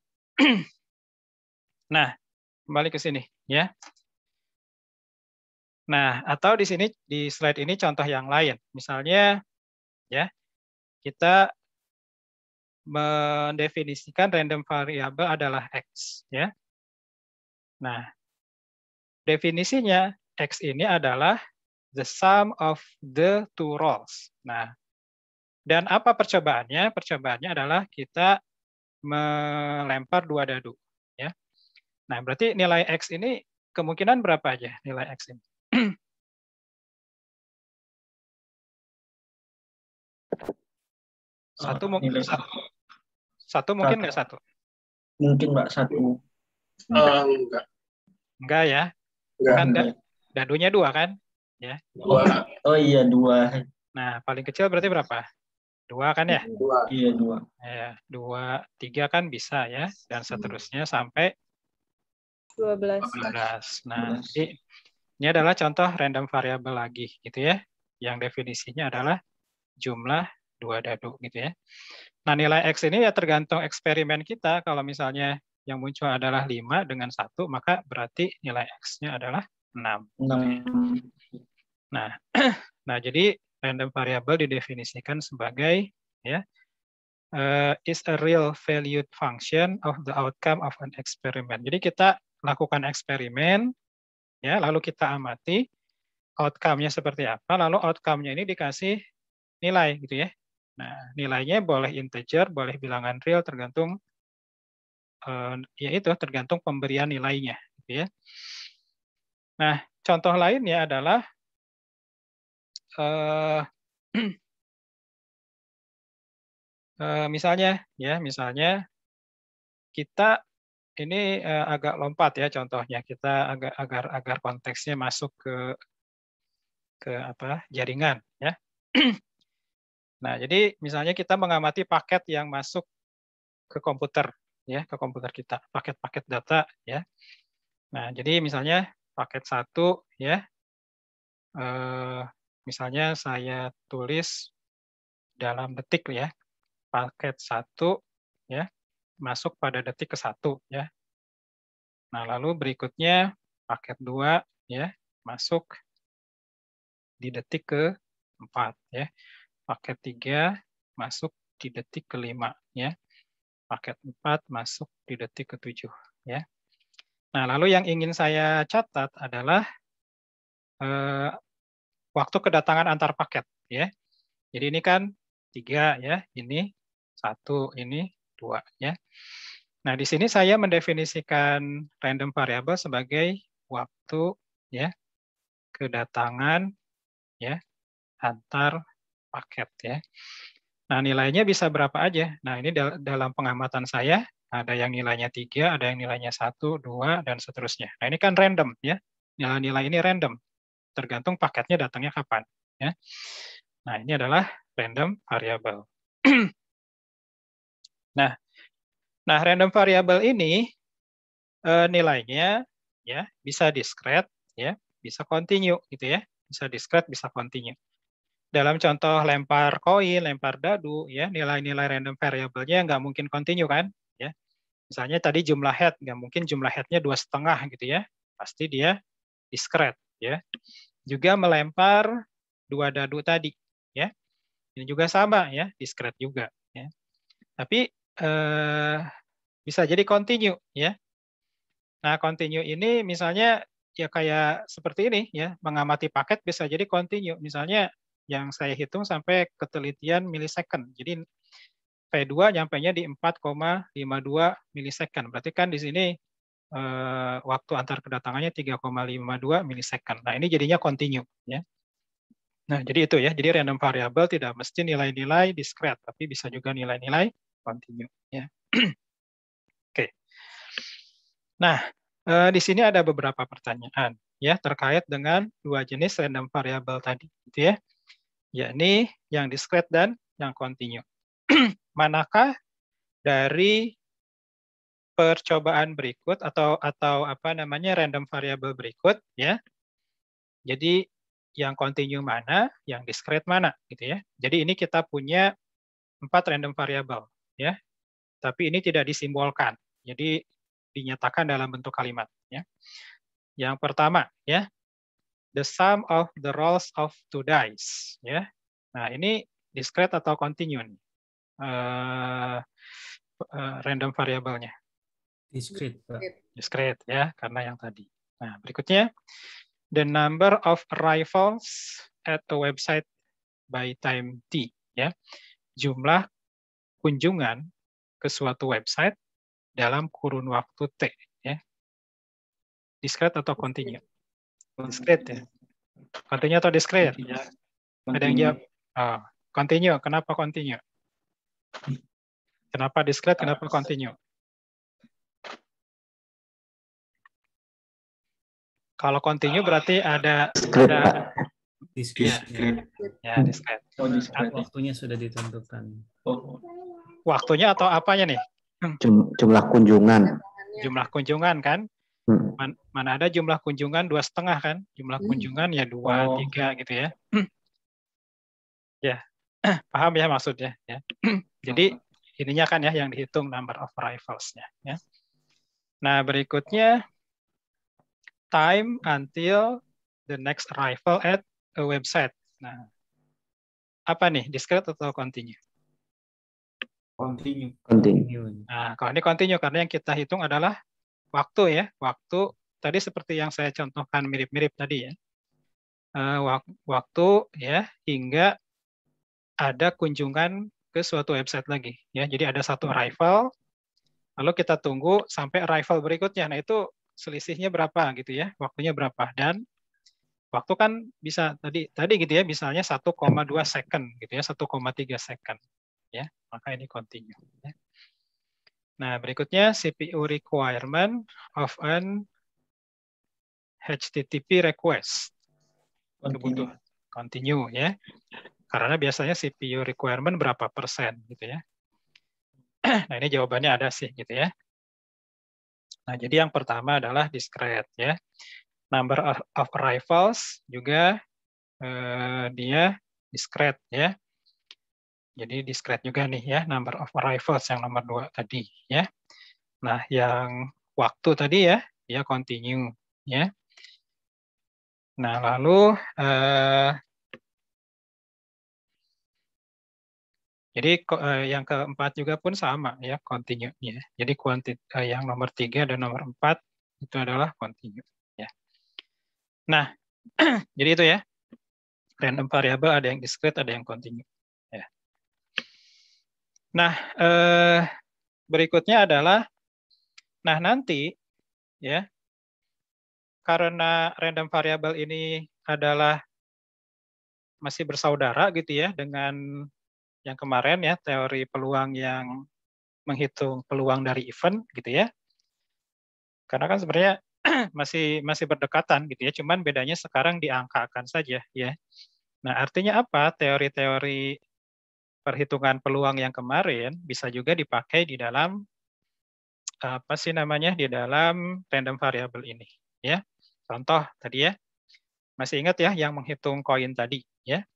Nah, kembali ke sini, ya. Nah, atau di sini di slide ini contoh yang lain. Misalnya, ya, kita mendefinisikan random variable adalah X, ya. Nah, definisinya X ini adalah the sum of the two rows. Nah, dan apa percobaannya? Percobaannya adalah kita melempar 2 dadu, ya. Nah, berarti nilai X ini kemungkinan berapa aja nilai X ini? Satu mungkin nilai satu mungkin nggak satu? Mungkin Mbak 1. Enggak. Enggak ya? Enggak. Kan dadunya 2 kan? Ya. 2. Oh iya 2. Nah, paling kecil berarti berapa? 2 kan ya? 2. Iya 2. Ya, 2, 3 kan bisa ya, dan seterusnya sampai 12. Nah, ini adalah contoh random variable lagi gitu ya, yang definisinya adalah jumlah 2 dadu gitu ya. Nah, nilai X ini ya tergantung eksperimen kita. Kalau misalnya yang muncul adalah 5 dengan 1, maka berarti nilai X-nya adalah 6. 6. Nah, nah jadi random variable didefinisikan sebagai ya is a real valued function of the outcome of an experiment. Jadi kita lakukan eksperimen, ya, lalu kita amati outcome-nya seperti apa, lalu outcome-nya ini dikasih nilai gitu ya. Nah, nilainya boleh integer, boleh bilangan real, tergantung ya itu tergantung pemberian nilainya gitu ya. Nah, contoh lainnya adalah misalnya kita ini agak lompat ya contohnya, kita agar konteksnya masuk ke apa jaringan ya. Nah, jadi misalnya kita mengamati paket yang masuk ke komputer ya, ke komputer kita, paket-paket data ya. Nah, jadi misalnya paket 1 ya, misalnya saya tulis dalam detik ya, paket 1 ya masuk pada detik ke-1 ya. Nah, lalu berikutnya paket 2 ya masuk di detik ke-4 ya. Paket 3 masuk di detik ke-5 ya. Paket 4 masuk di detik ke-7 ya. Nah, lalu yang ingin saya catat adalah waktu kedatangan antar paket ya. Jadi ini kan 3 ya, ini 1, ini 2 ya. Nah, di sini saya mendefinisikan random variable sebagai waktu ya kedatangan ya antar paket ya. Nah, nilainya bisa berapa aja? Nah, ini dalam pengamatan saya ada yang nilainya 3, ada yang nilainya 1, 2 dan seterusnya. Nah, ini kan random ya. Nilai-nilai ini random. Tergantung paketnya datangnya kapan ya. Nah, ini adalah random variable. Nah, random variable ini nilainya ya bisa discrete ya, bisa continue gitu ya. Bisa discrete, bisa continue. Dalam contoh lempar koin, lempar dadu ya, nilai-nilai random variable-nya nggak mungkin continue kan ya. Misalnya tadi jumlah head, nggak mungkin jumlah head-nya 2,5 gitu ya. Pasti dia discrete ya. Juga melempar 2 dadu tadi ya. Ini juga sama ya, discrete juga ya. Tapi bisa jadi continue ya. Nah, continue ini misalnya ya kayak seperti ini ya, mengamati paket bisa jadi continue. Misalnya yang saya hitung sampai ketelitian milisecond. Jadi V2 nyampainya di 4,52 milisecond. Berarti kan di sini waktu antar kedatangannya 3,52 milisecond. Nah, ini jadinya continue ya. Nah, jadi itu ya. Jadi random variable tidak mesti nilai-nilai discrete, tapi bisa juga nilai-nilai continue ya. Oke. Nah, di sini ada beberapa pertanyaan ya terkait dengan dua jenis random variable tadi gitu ya. Yakni yang discrete dan yang continue. Manakah dari percobaan berikut atau apa namanya random variable berikut ya. Jadi yang continue mana, yang discrete mana gitu ya. Jadi ini kita punya 4 random variable ya. Tapi ini tidak disimbolkan. Jadi dinyatakan dalam bentuk kalimat ya. Yang pertama ya, the sum of the rolls of 2 dice ya. Nah, ini discrete atau continue nih. Random variabelnya. Discrete, Pak. Discrete ya, karena yang tadi. Nah, berikutnya the number of arrivals at a website by time t ya. Jumlah kunjungan ke suatu website dalam kurun waktu t ya. Discrete atau continue? Discrete ya. Continue atau discrete? Ya. Ada yang jawab? Oh, continue. Kenapa continue? Kenapa discrete? Kenapa continue? Kalau continue berarti ada Discrete. Ya, discrete. Waktunya sudah ditentukan. Waktunya atau apanya nih? Jumlah kunjungan. Jumlah kunjungan kan? Mana ada jumlah kunjungan 2,5 kan? Jumlah kunjungan ya 2, 3 gitu ya. Ya, paham ya maksudnya ya. Jadi ininya kan ya yang dihitung number of arrivals-nya ya. Nah, berikutnya time until the next arrival at a website. Nah, apa nih? Discrete atau continue? Continue. Nah, kalau ini continue karena yang kita hitung adalah waktu ya. Waktu tadi seperti yang saya contohkan mirip-mirip tadi ya. Waktu ya hingga ada kunjungan ke suatu website lagi ya. Jadi ada satu arrival, lalu kita tunggu sampai arrival berikutnya. Nah, itu selisihnya berapa gitu ya, waktunya berapa. Dan waktu kan bisa tadi gitu ya, misalnya 1,2 second gitu ya, 1,3 second ya. Maka ini continue ya. Nah, berikutnya CPU requirement of an HTTP request. Kebutuhan continue ya. Karena biasanya CPU requirement berapa persen gitu ya. Nah, ini jawabannya ada sih gitu ya. Nah, jadi yang pertama adalah discrete ya. Number of arrivals juga dia discrete ya. Jadi discrete juga nih ya, number of arrivals yang nomor 2 tadi ya. Nah, yang waktu tadi ya, dia continue ya. Nah, lalu jadi yang keempat juga pun sama ya, continue ya. Jadi yang nomor 3 dan nomor 4 itu adalah continue ya. Nah, jadi itu ya. Random variable ada yang discrete, ada yang continue ya. Nah, berikutnya adalah nanti ya, karena random variable ini adalah masih bersaudara gitu ya dengan yang kemarin ya, teori peluang yang menghitung peluang dari event gitu ya. Karena kan sebenarnya masih berdekatan gitu ya, cuman bedanya sekarang diangkakan saja ya. Nah, artinya apa? Teori-teori perhitungan peluang yang kemarin bisa juga dipakai di dalam di dalam random variable ini ya. Contoh tadi ya. Masih ingat ya yang menghitung koin tadi ya.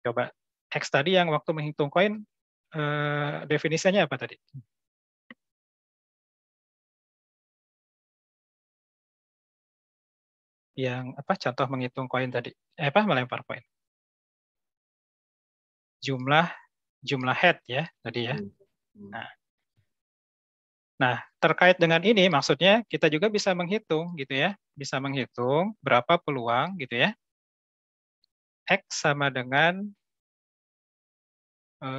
Coba X tadi yang waktu menghitung koin definisinya apa tadi? Yang contoh menghitung koin tadi? Melempar koin. Jumlah head ya tadi ya. Nah, terkait dengan ini maksudnya kita juga bisa menghitung gitu ya. Bisa menghitung berapa peluang gitu ya. X sama dengan 1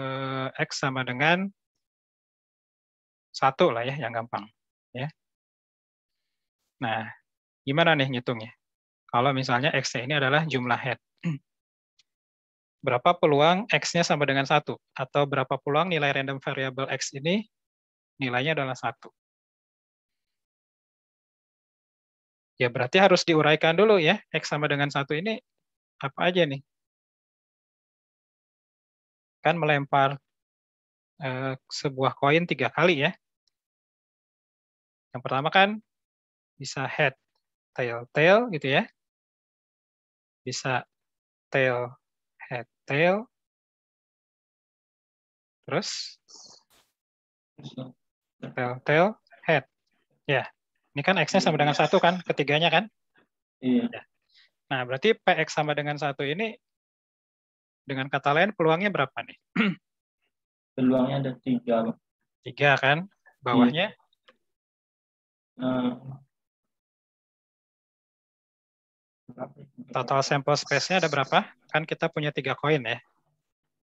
lah ya yang gampang ya. Nah, gimana nih ngitungnya? Kalau misalnya X-nya ini adalah jumlah head. Berapa peluang X-nya sama dengan 1? Atau berapa peluang nilai random variable X ini nilainya adalah 1? Ya berarti harus diuraikan dulu ya, X sama dengan 1 ini apa aja nih? Kan melempar sebuah koin 3 kali ya. Yang pertama kan bisa head, tail, tail gitu ya. Bisa tail, head, tail. Terus tail, tail, head. Ya, ini kan X-nya sama dengan 1 kan, ketiganya kan? Iya. Ya. Nah, berarti PX sama dengan 1 ini, dengan kata lain peluangnya berapa nih? Peluangnya ada 3, Pak. 3 kan? Bawahnya? Total sample space-nya ada berapa? Kan kita punya 3 koin ya.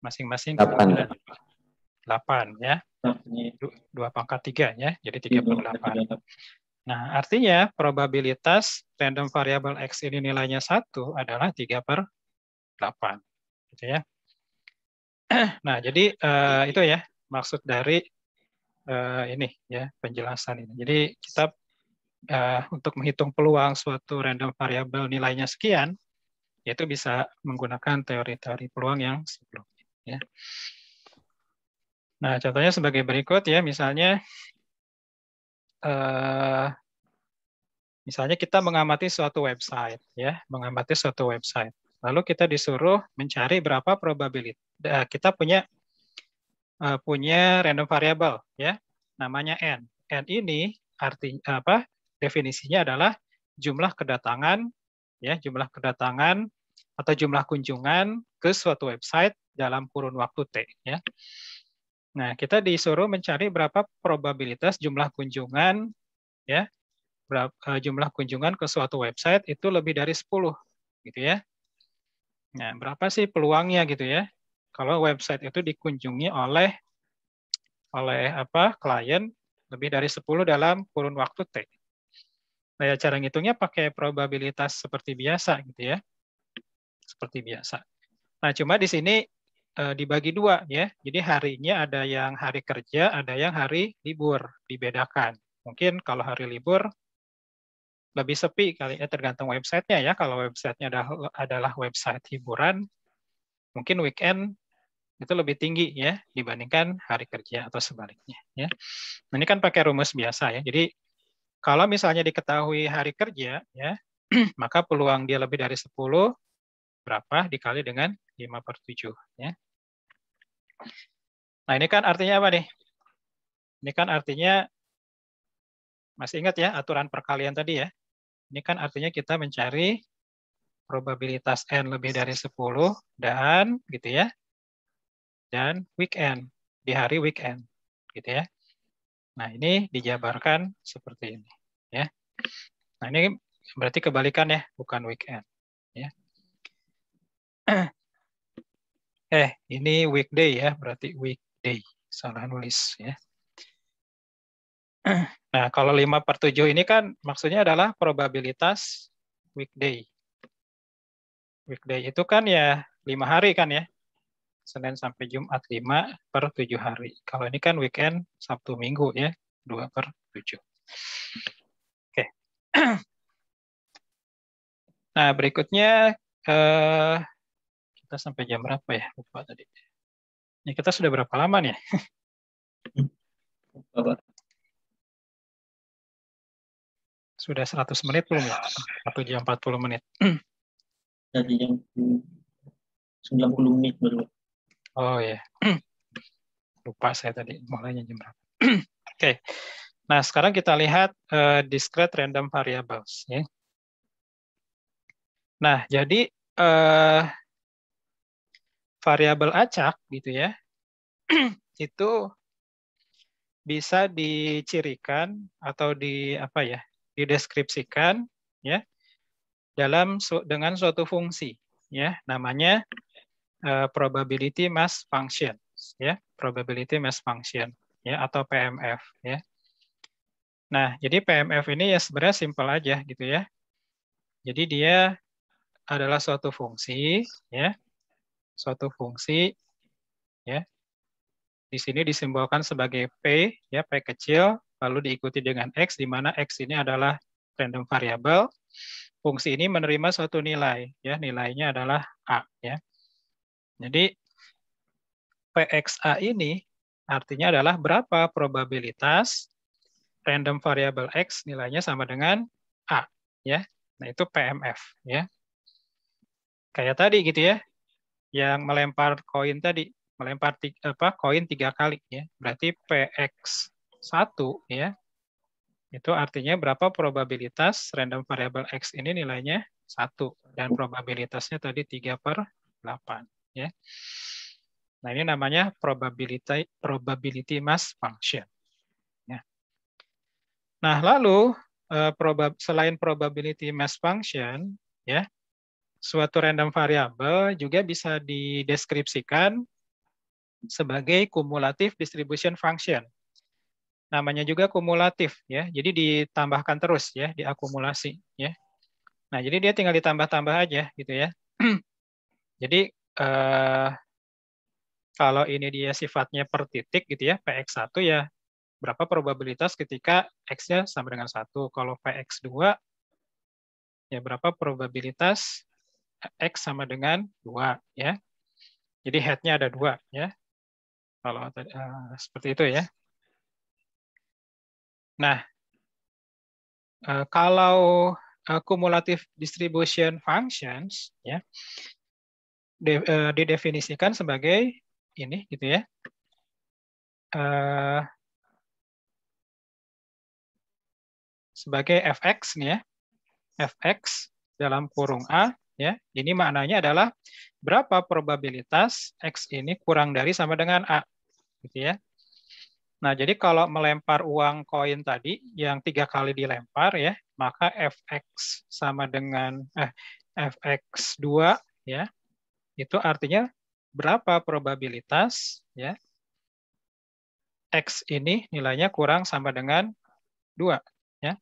Masing-masing 8. 8 ya. 2 pangkat 3 ya, jadi 38. 38. Nah, artinya probabilitas random variable X ini nilainya 1 adalah 3/8. Gitu ya. Nah, jadi itu ya maksud dari ini ya penjelasan ini. Jadi kita untuk menghitung peluang suatu random variable nilainya sekian, yaitu bisa menggunakan teori-teori peluang yang sebelumnya. Ya. Nah, contohnya sebagai berikut ya, misalnya kita mengamati suatu website, ya, mengamati suatu website. Lalu kita disuruh mencari berapa probabilitas. Kita punya random variable, ya, namanya n. N ini artinya apa? Definisinya adalah jumlah kedatangan, ya, jumlah kedatangan atau jumlah kunjungan ke suatu website dalam kurun waktu T, ya. Nah, kita disuruh mencari berapa probabilitas jumlah kunjungan, ya, jumlah kunjungan ke suatu website itu lebih dari 10, gitu ya. Nah, berapa sih peluangnya gitu ya? Kalau website itu dikunjungi oleh klien lebih dari 10 dalam kurun waktu T. Nah, ya, cara ngitungnya pakai probabilitas seperti biasa gitu ya. Seperti biasa. Nah, cuma di sini dibagi 2 ya. Jadi harinya ada yang hari kerja, ada yang hari libur, dibedakan. Mungkin kalau hari libur lebih sepi kali ya, tergantung websitenya ya. Kalau websitenya adalah website hiburan, mungkin weekend itu lebih tinggi ya dibandingkan hari kerja atau sebaliknya ya. Nah, ini kan pakai rumus biasa ya. Jadi kalau misalnya diketahui hari kerja ya, maka peluang dia lebih dari 10 berapa dikali dengan 5/7 ya. Nah, ini kan artinya apa nih? Ini kan artinya masih ingat ya aturan perkalian tadi ya. Ini kan artinya kita mencari probabilitas N lebih dari 10 dan gitu ya. Dan weekend, di hari weekend gitu ya. Nah, ini dijabarkan seperti ini ya. Nah, ini berarti kebalikan ya, bukan weekend ya. Ini weekday ya, berarti weekday. Salah nulis ya. Nah, kalau 5/7 ini kan maksudnya adalah probabilitas weekday. Weekday itu kan ya 5 hari kan ya. Senin sampai Jumat 5/7 hari. Kalau ini kan weekend Sabtu Minggu ya, 2/7. Oke. Nah, berikutnya kita sampai jam berapa ya? Lupa tadi. Ini kita sudah berapa lama nih? Sudah 100 menit belum ya? 1 jam 40 menit. Dari jam 90 menit baru. Oh ya. Lupa saya tadi mulainya jam berapa. Oke. Nah, sekarang kita lihat discrete random variables ya. Nah, jadi variabel acak gitu ya. Itu bisa dicirikan atau dideskripsikan ya dengan suatu fungsi ya, namanya probability mass function ya, probability mass function ya, atau PMF ya. Nah, jadi PMF ini ya sebenarnya simpel aja gitu ya. Jadi dia adalah suatu fungsi ya. Suatu fungsi ya. Di sini disimbolkan sebagai P ya, P kecil lalu diikuti dengan X di mana X ini adalah random variable. Fungsi ini menerima suatu nilai ya, nilainya adalah A ya. Jadi PXA ini artinya adalah berapa probabilitas random variable X nilainya sama dengan A ya. Nah, itu PMF ya. Kayak tadi gitu ya. Yang melempar koin tadi, melempar koin 3 kali ya. Berarti PX1 ya. Itu artinya berapa probabilitas random variable X ini nilainya 1 dan probabilitasnya tadi 3/8 ya. Nah, ini namanya probability mass function. Ya. Nah, lalu selain probability mass function, ya, suatu random variable juga bisa dideskripsikan sebagai cumulative distribution function. Namanya juga kumulatif, ya. Jadi ditambahkan terus, ya, diakumulasi, ya. Nah, jadi dia tinggal ditambah-tambah aja, gitu ya. Jadi kalau ini dia sifatnya per titik gitu ya, PX1 ya berapa probabilitas ketika X-nya sama dengan 1. Kalau PX2 ya berapa probabilitas X sama dengan 2 ya. Jadi head-nya ada 2 ya. Kalau seperti itu ya. Nah, kalau cumulative distribution functions ya didefinisikan sebagai ini gitu ya. Sebagai fx nih ya. Fx dalam kurung A ya. Ini maknanya adalah berapa probabilitas x ini kurang dari sama dengan A gitu ya. Nah, jadi kalau melempar uang koin tadi yang 3 kali dilempar ya, maka fx sama dengan fx2 ya. Itu artinya berapa probabilitas ya X ini nilainya kurang sama dengan 2 ya.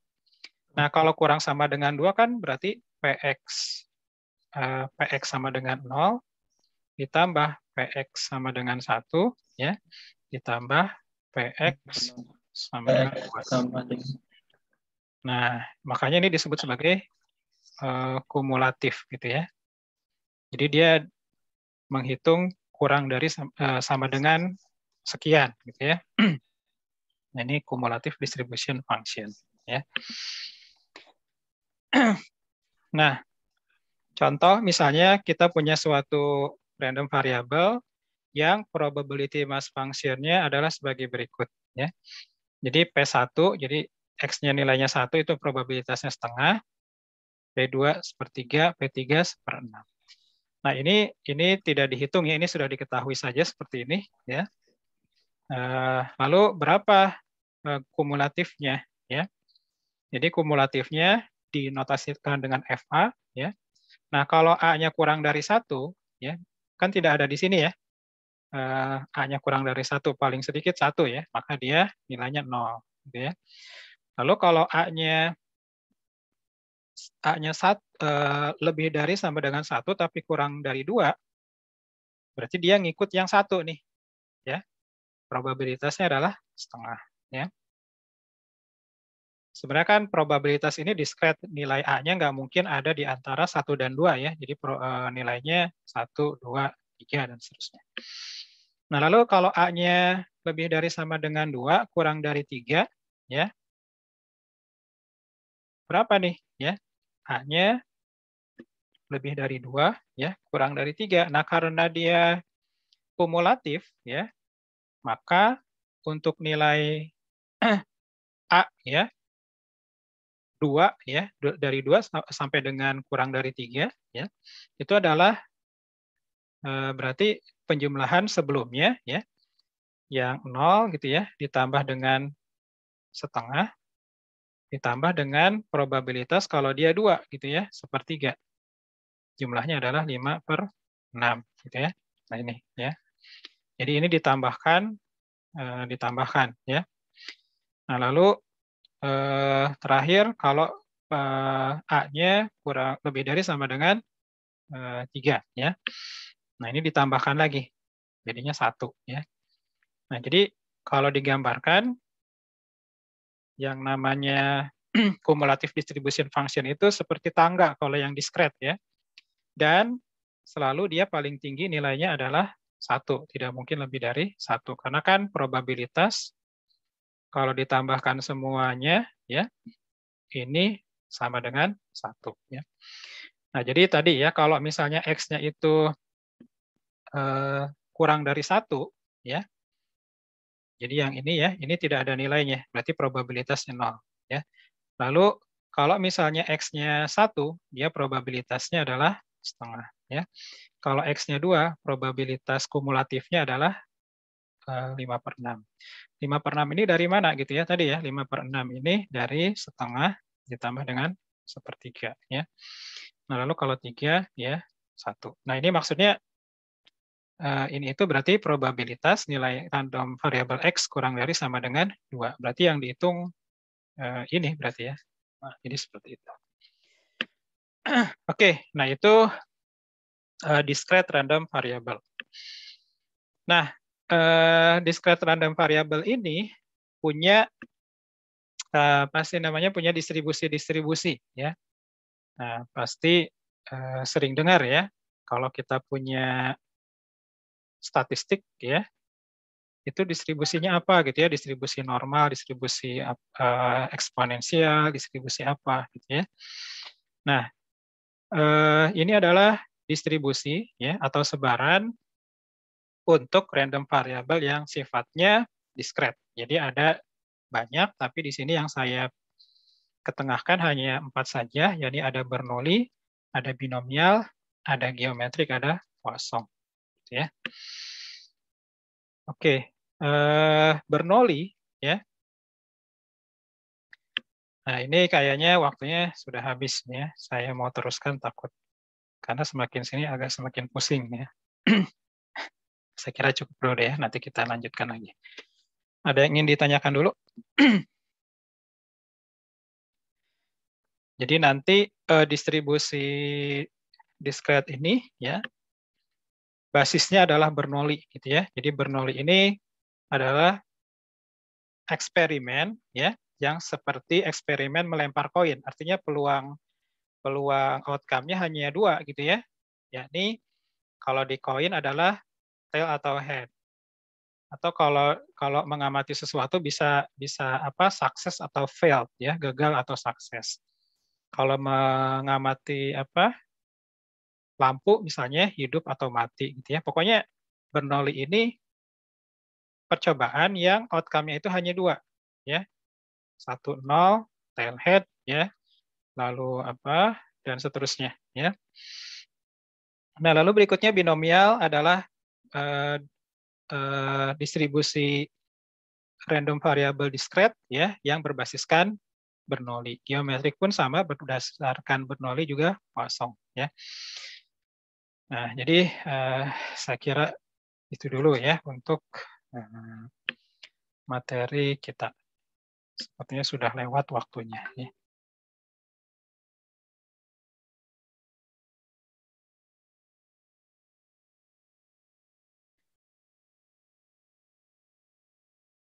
Nah, kalau kurang sama dengan 2 kan berarti PX sama dengan 0 ditambah PX sama dengan 1 ya, ditambah PX sama dengan 2. Nah, makanya ini disebut sebagai kumulatif gitu ya. Jadi dia menghitung kurang dari sama dengan sekian gitu ya. Nah, ini cumulative distribution function ya. Nah, contoh misalnya kita punya suatu random variable yang probability mass function-nya adalah sebagai berikut ya. Jadi P1 jadi X-nya nilainya 1 itu probabilitasnya setengah, P2 sepertiga, P3 seperenam. Nah, ini tidak dihitung ya, ini sudah diketahui saja seperti ini ya. Lalu berapa kumulatifnya ya? Jadi kumulatifnya dinotasikan dengan FA ya. Nah, kalau A-nya kurang dari 1 ya, kan tidak ada di sini ya. A-nya kurang dari 1 paling sedikit 1 ya, maka dia nilainya 0 gitu ya. Lalu kalau A-nya lebih dari sama dengan 1 tapi kurang dari 2, berarti dia ngikut yang 1 nih. Ya. Probabilitasnya adalah setengah. Ya. Sebenarnya kan probabilitas ini diskret, nilai A-nya nggak mungkin ada di antara 1 dan 2 ya. Jadi nilainya 1, 2, 3, dan seterusnya. Nah, lalu kalau A-nya lebih dari sama dengan 2, kurang dari 3, ya. Berapa nih? Ya. A-nya lebih dari 2, ya, kurang dari 3. Nah, karena dia kumulatif, ya, maka untuk nilai A, ya, 2, ya, dari 2 sampai dengan kurang dari 3, ya, itu adalah berarti penjumlahan sebelumnya, ya, yang 0, gitu ya, ditambah dengan setengah, ditambah dengan probabilitas kalau dia 2, gitu ya, sepertiga. Jumlahnya adalah 5/6, gitu ya. Nah, ini, ya. Jadi ini ditambahkan, ya. Nah, lalu terakhir kalau A-nya kurang lebih dari sama dengan 3 ya. Nah, ini ditambahkan lagi. Jadinya 1 ya. Nah, jadi kalau digambarkan yang namanya cumulative distribution function itu seperti tangga kalau yang discrete ya. Dan selalu dia paling tinggi nilainya adalah 1, tidak mungkin lebih dari 1 karena kan probabilitas kalau ditambahkan semuanya ya ini sama dengan 1 ya. Nah, jadi tadi ya kalau misalnya X-nya itu kurang dari 1 ya. Jadi yang ini ya, ini tidak ada nilainya, berarti probabilitasnya 0 ya. Lalu kalau misalnya X-nya 1, dia probabilitasnya adalah setengah ya. Kalau X-nya 2, probabilitas kumulatifnya adalah 5/6. 5/6 ini dari mana gitu ya tadi ya? 5/6 ini dari setengah ditambah dengan 1/3 ya. Nah, lalu kalau 3 ya 1. Nah, ini maksudnya ini itu berarti probabilitas nilai random variable X kurang dari sama dengan 2. Berarti yang dihitung ini berarti ya. Nah, ini seperti itu. Oke, nah itu discrete random variable. Nah, discrete random variable ini punya pasti namanya punya distribusi-distribusi ya. Nah, pasti sering dengar ya kalau kita punya statistik ya, itu distribusinya apa gitu ya, distribusi normal, distribusi eksponensial, distribusi apa gitu ya. Nah, ini adalah distribusi ya atau sebaran untuk random variable yang sifatnya discrete. Jadi ada banyak, tapi di sini yang saya ketengahkan hanya 4 saja, yakni ada Bernoulli, ada binomial, ada geometrik, ada Poisson. Gitu ya. Oke, Bernoulli ya. Nah, ini kayaknya waktunya sudah habis ya. Saya mau teruskan takut karena semakin sini agak semakin pusing ya. Saya kira cukup dulu deh ya, nanti kita lanjutkan lagi. Ada yang ingin ditanyakan dulu? Jadi nanti distribusi discrete ini ya basisnya adalah Bernoulli gitu ya. Jadi Bernoulli ini adalah eksperimen ya yang seperti eksperimen melempar koin. Artinya peluang outcome-nya hanya 2 gitu ya. Yakni kalau di koin adalah tail atau head. Atau kalau mengamati sesuatu bisa apa sukses atau failed ya, gagal atau sukses. Kalau mengamati apa lampu misalnya hidup atau mati gitu ya. Pokoknya Bernoulli ini percobaan yang outcome-nya itu hanya 2 ya. 1 0 tail head ya. Lalu apa dan seterusnya ya. Nah, lalu berikutnya binomial adalah distribusi random variable discrete ya yang berbasiskan Bernoulli. Geometrik pun sama berdasarkan Bernoulli juga Poisson ya. Nah, jadi saya kira itu dulu ya untuk materi kita. Sepertinya sudah lewat waktunya ya.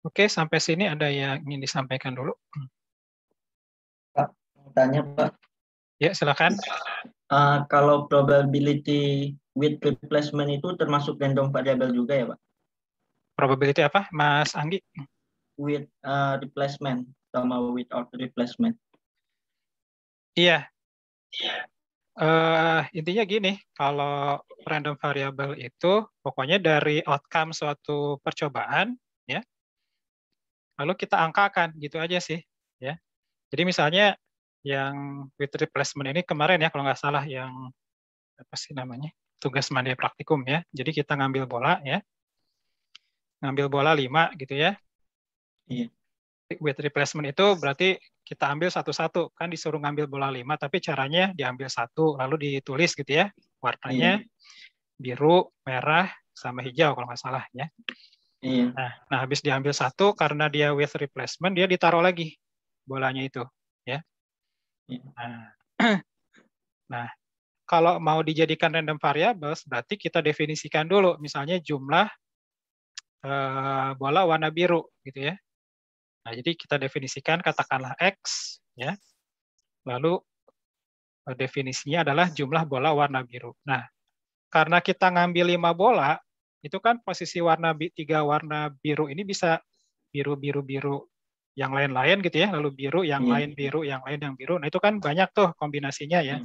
Oke, sampai sini ada yang ingin disampaikan dulu? Pak, mau tanya Pak. Ya, silakan. Kalau probability with replacement itu termasuk random variable juga ya Pak? Probability apa, Mas Anggi? With replacement sama without replacement. Iya. Intinya gini, kalau random variable itu pokoknya dari outcome suatu percobaan, ya. Lalu kita angkakan, gitu aja sih, ya. Jadi misalnya yang with replacement ini kemarin ya, kalau nggak salah yang apa sih namanya, tugas mandi praktikum ya. Jadi kita ngambil bola ya, ngambil bola 5 gitu ya. Iya. With replacement itu berarti kita ambil satu-satu, kan disuruh ngambil bola 5, tapi caranya diambil 1, lalu ditulis gitu ya, warnanya biru, merah, sama hijau kalau nggak salah ya. Nah, habis diambil 1, karena dia with replacement, dia ditaruh lagi bolanya itu, ya. Nah, kalau mau dijadikan random variables, berarti kita definisikan dulu, misalnya jumlah bola warna biru, gitu ya. Nah, jadi kita definisikan katakanlah X, ya. Lalu definisinya adalah jumlah bola warna biru. Nah, karena kita ngambil 5 bola, itu kan posisi tiga warna biru ini bisa biru yang lain-lain gitu ya, lalu biru yang lain biru, yang lain yang biru. Nah, itu kan banyak tuh kombinasinya ya.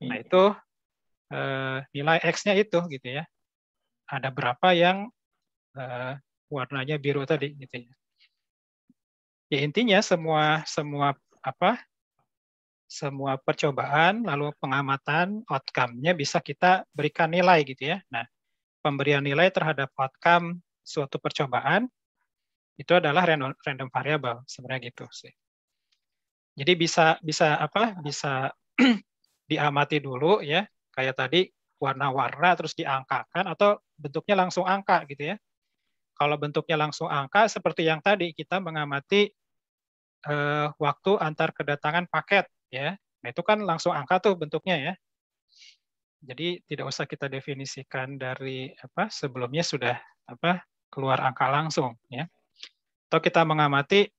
Nah, itu nilai X-nya itu gitu ya. Ada berapa yang warnanya biru tadi gitu ya. Ya intinya semua percobaan lalu pengamatan outcome-nya bisa kita berikan nilai gitu ya. Nah, pemberian nilai terhadap outcome suatu percobaan itu adalah random variable sebenarnya gitu sih. Jadi bisa diamati dulu ya, kayak tadi warna-warna terus diangkakan atau bentuknya langsung angka gitu ya. Kalau bentuknya langsung angka seperti yang tadi kita mengamati waktu antar kedatangan paket ya. Nah, itu kan langsung angka tuh bentuknya ya. Jadi tidak usah kita definisikan dari sebelumnya sudah keluar angka langsung ya. Atau kita mengamati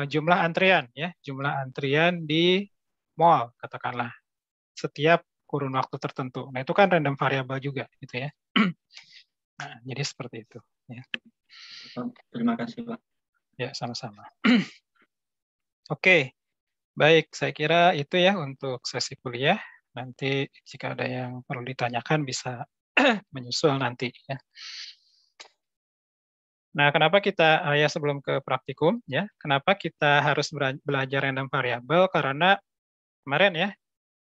jumlah antrian ya, jumlah antrian di mall katakanlah setiap kurun waktu tertentu. Nah, itu kan random variable juga gitu ya. Nah, jadi seperti itu ya. Terima kasih, Pak. Ya, sama-sama. Oke. Baik, saya kira itu ya untuk sesi kuliah. Nanti jika ada yang perlu ditanyakan bisa menyusul nanti ya. Nah, kenapa kita sebelum ke praktikum ya, kenapa kita harus belajar random variable? Karena kemarin ya,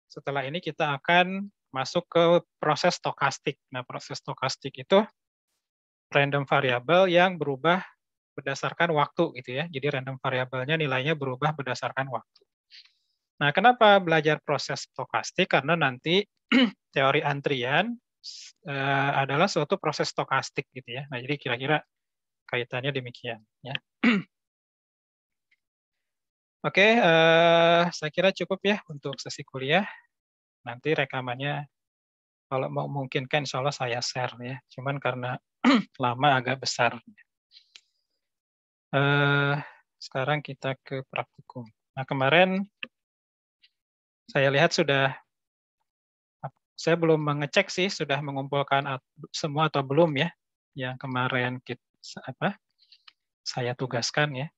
setelah ini kita akan masuk ke proses stokastik. Nah, proses stokastik itu random variable yang berubah berdasarkan waktu gitu ya. Jadi random variabelnya nilainya berubah berdasarkan waktu. Nah, kenapa belajar proses stokastik? Karena nanti teori antrian adalah suatu proses stokastik gitu ya. Nah, jadi kira-kira kaitannya demikian ya. Oke, saya kira cukup ya untuk sesi kuliah. Nanti rekamannya kalau mau memungkinkan insya Allah saya share ya. Cuman karena lama agak besar. Sekarang kita ke praktikum. Nah, kemarin saya lihat saya belum mengecek sih sudah mengumpulkan semua atau belum ya yang kemarin saya tugaskan ya.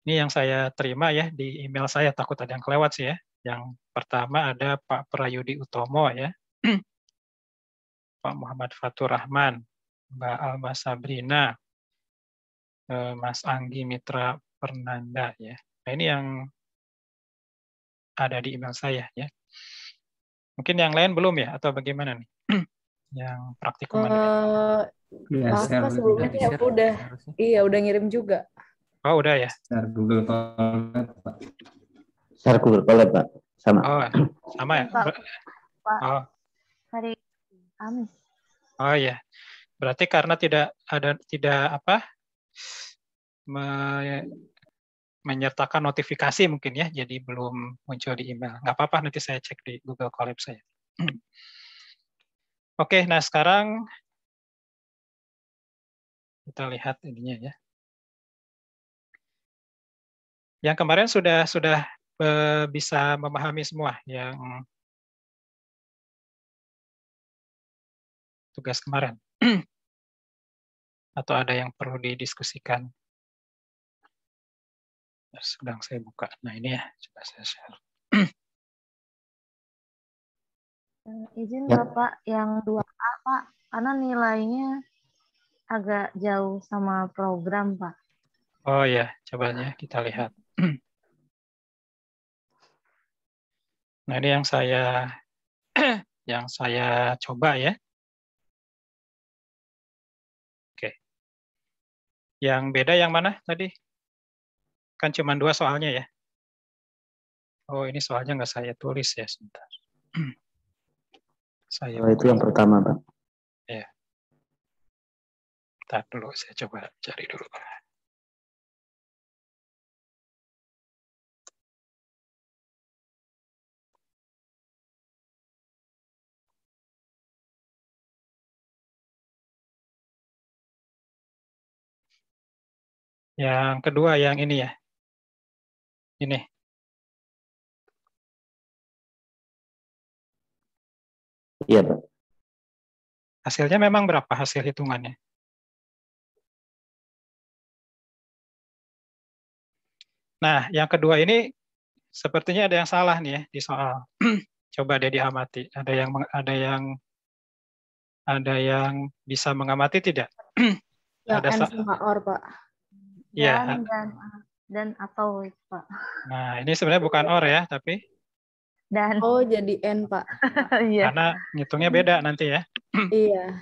Ini yang saya terima ya di email saya, takut ada yang kelewat sih ya. Yang pertama ada Pak Prayudi Utomo ya, Pak Muhammad Fatur Rahman, Mbak Alma Sabrina, Mas Anggi Mitra Pernanda ya. Nah, ini yang ada di email saya ya. Mungkin yang lain belum ya atau bagaimana nih? Yang praktikum Maaf Pak, sebelumnya saya udah ngirim juga. Oh, udah ya. Share Google Colab, Pak. Share Google Colab, Pak. Sama. Oh, sama ya. Pak. Oh. Hari Kamis. Oh ya. Berarti karena tidak menyertakan notifikasi mungkin ya, jadi belum muncul di email. Nggak apa-apa, nanti saya cek di Google Colab saya. Oke, nah sekarang kita lihat ininya ya. Yang kemarin sudah bisa memahami semua yang tugas kemarin. Atau ada yang perlu didiskusikan? Sedang saya buka. Nah ini ya, coba saya share. Izin Bapak yang 2A Pak, karena nilainya agak jauh sama program Pak. Oh ya, coba ya kita lihat. Nah ini yang saya coba ya. Oke. Yang beda yang mana tadi? Kan cuma 2 soalnya ya. Oh ini soalnya nggak saya tulis ya, sebentar. Itu yang pertama, Pak. Ya. Bentar dulu, saya coba cari dulu. Yang kedua yang ini ya. Ini. Iya, Pak. Hasilnya memang berapa hasil hitungannya? Nah, yang kedua ini sepertinya ada yang salah nih ya di soal. Coba deh diamati. Ada yang bisa mengamati tidak? Yang Ada N sama OR, Pak. ya. Dan atau itu, Pak. Nah, ini sebenarnya bukan OR ya, tapi Dan. Oh, jadi N, Pak. Iya. karena ngitungnya beda nanti ya. Iya.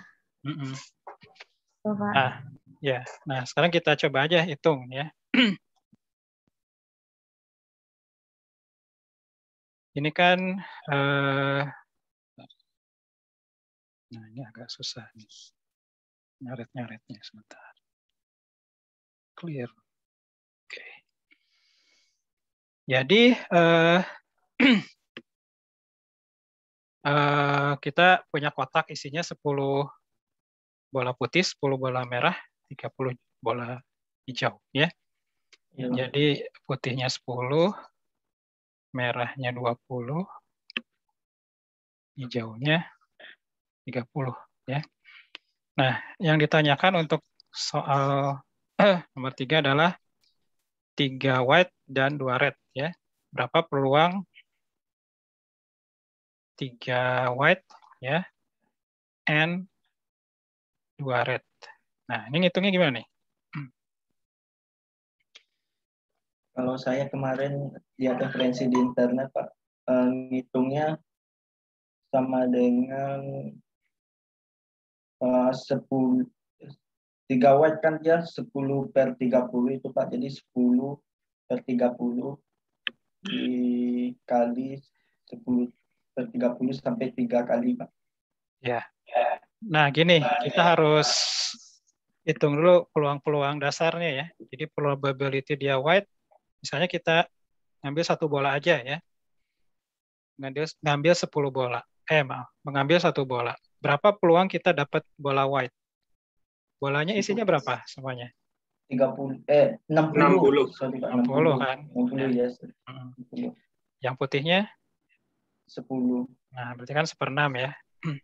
Coba. Nah, ya. Nah, sekarang kita coba aja hitung ya. Ini kan nah ini agak susah nih. Nyaret-nyaretnya sebentar. Clear. Oke. Jadi kita punya kotak isinya 10 bola putih, 10 bola merah, 30 bola hijau ya. Jadi putihnya 10, merahnya 20, hijaunya 30 ya. Nah, yang ditanyakan untuk soal nomor 3 adalah 3 white dan 2 red ya. Berapa peluang 3 white ya and 2 red. Nah, ini ngitungnya gimana nih? Kalau saya kemarin lihat referensi di internet, Pak, ngitungnya sama dengan 10, 3 white kan dia 10/30 itu, Pak. Jadi 10/30 dikali 10/30 sampai 3 kali, Pak. Ya. Nah, gini, kita harus hitung dulu peluang-peluang dasarnya ya. Jadi probability dia white, misalnya kita ngambil 1 bola aja ya. Ngambil 10 bola. Mengambil 1 bola. Berapa peluang kita dapat bola white? Bolanya isinya berapa semuanya? 60. Sorry, Pak, 60 kan? 60 ya. 60. Yang putihnya? 10. Nah, berarti kan 1/6 ya.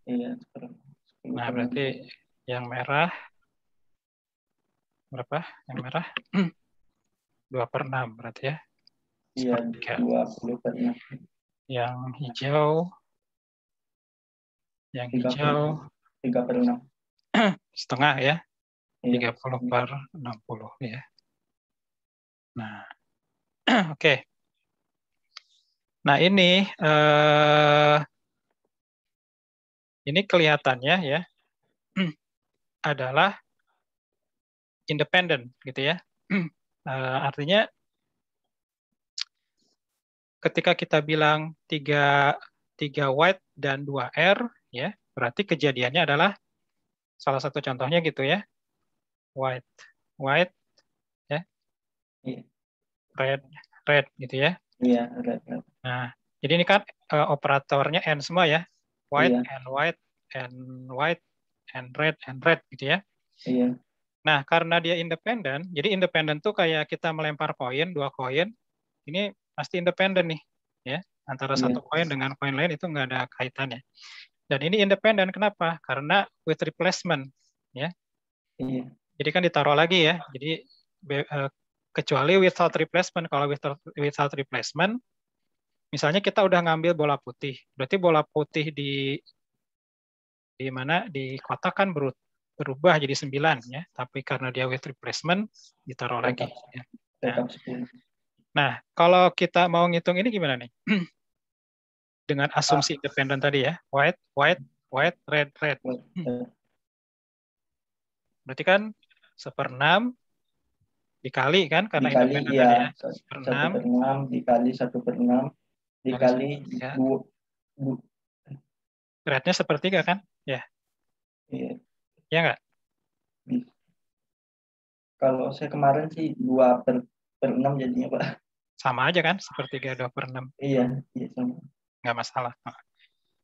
Iya, 10. Nah, berarti yang merah berapa? Yang merah 2/6 berarti ya. Iya, 20/6. Yang hijau 3/6. Setengah ya. Iya. 30/60 ya. Nah, oke. Nah, ini kelihatannya ya adalah independen gitu ya. Artinya ketika kita bilang 3 white dan 2 R ya, berarti kejadiannya adalah salah satu contohnya gitu ya. White ya. Red gitu ya. Iya, red. Nah, jadi ini kan operatornya N semua ya. White Iya. and white and white and red gitu ya. Iya. Nah, karena dia independen, jadi independen tuh kayak kita melempar koin, 2 koin, ini pasti independen nih, ya. Antara satu koin dengan koin lain itu nggak ada kaitannya. Dan ini independen, kenapa? Karena with replacement, ya. Iya. Jadi kan ditaruh lagi ya. Jadi kecuali without replacement, kalau without replacement, misalnya kita udah ngambil bola putih, berarti bola putih di mana di kotak kan berubah jadi 9 ya, tapi karena dia with replacement ditaruh lagi. Ya. Nah, kalau kita mau ngitung ini gimana nih? Dengan asumsi independen tadi ya, white, red. Berarti kan 1/6 dikali kan karena independen tadi ya. 1/6 dikali 1/6 dikali 2. Rednya 1/3 kan? Ya. Iya. Ya nggak? Kalau saya kemarin sih 2/6 jadinya, Pak. Sama aja kan? 1/3, 2/6. Iya sama. Nggak masalah.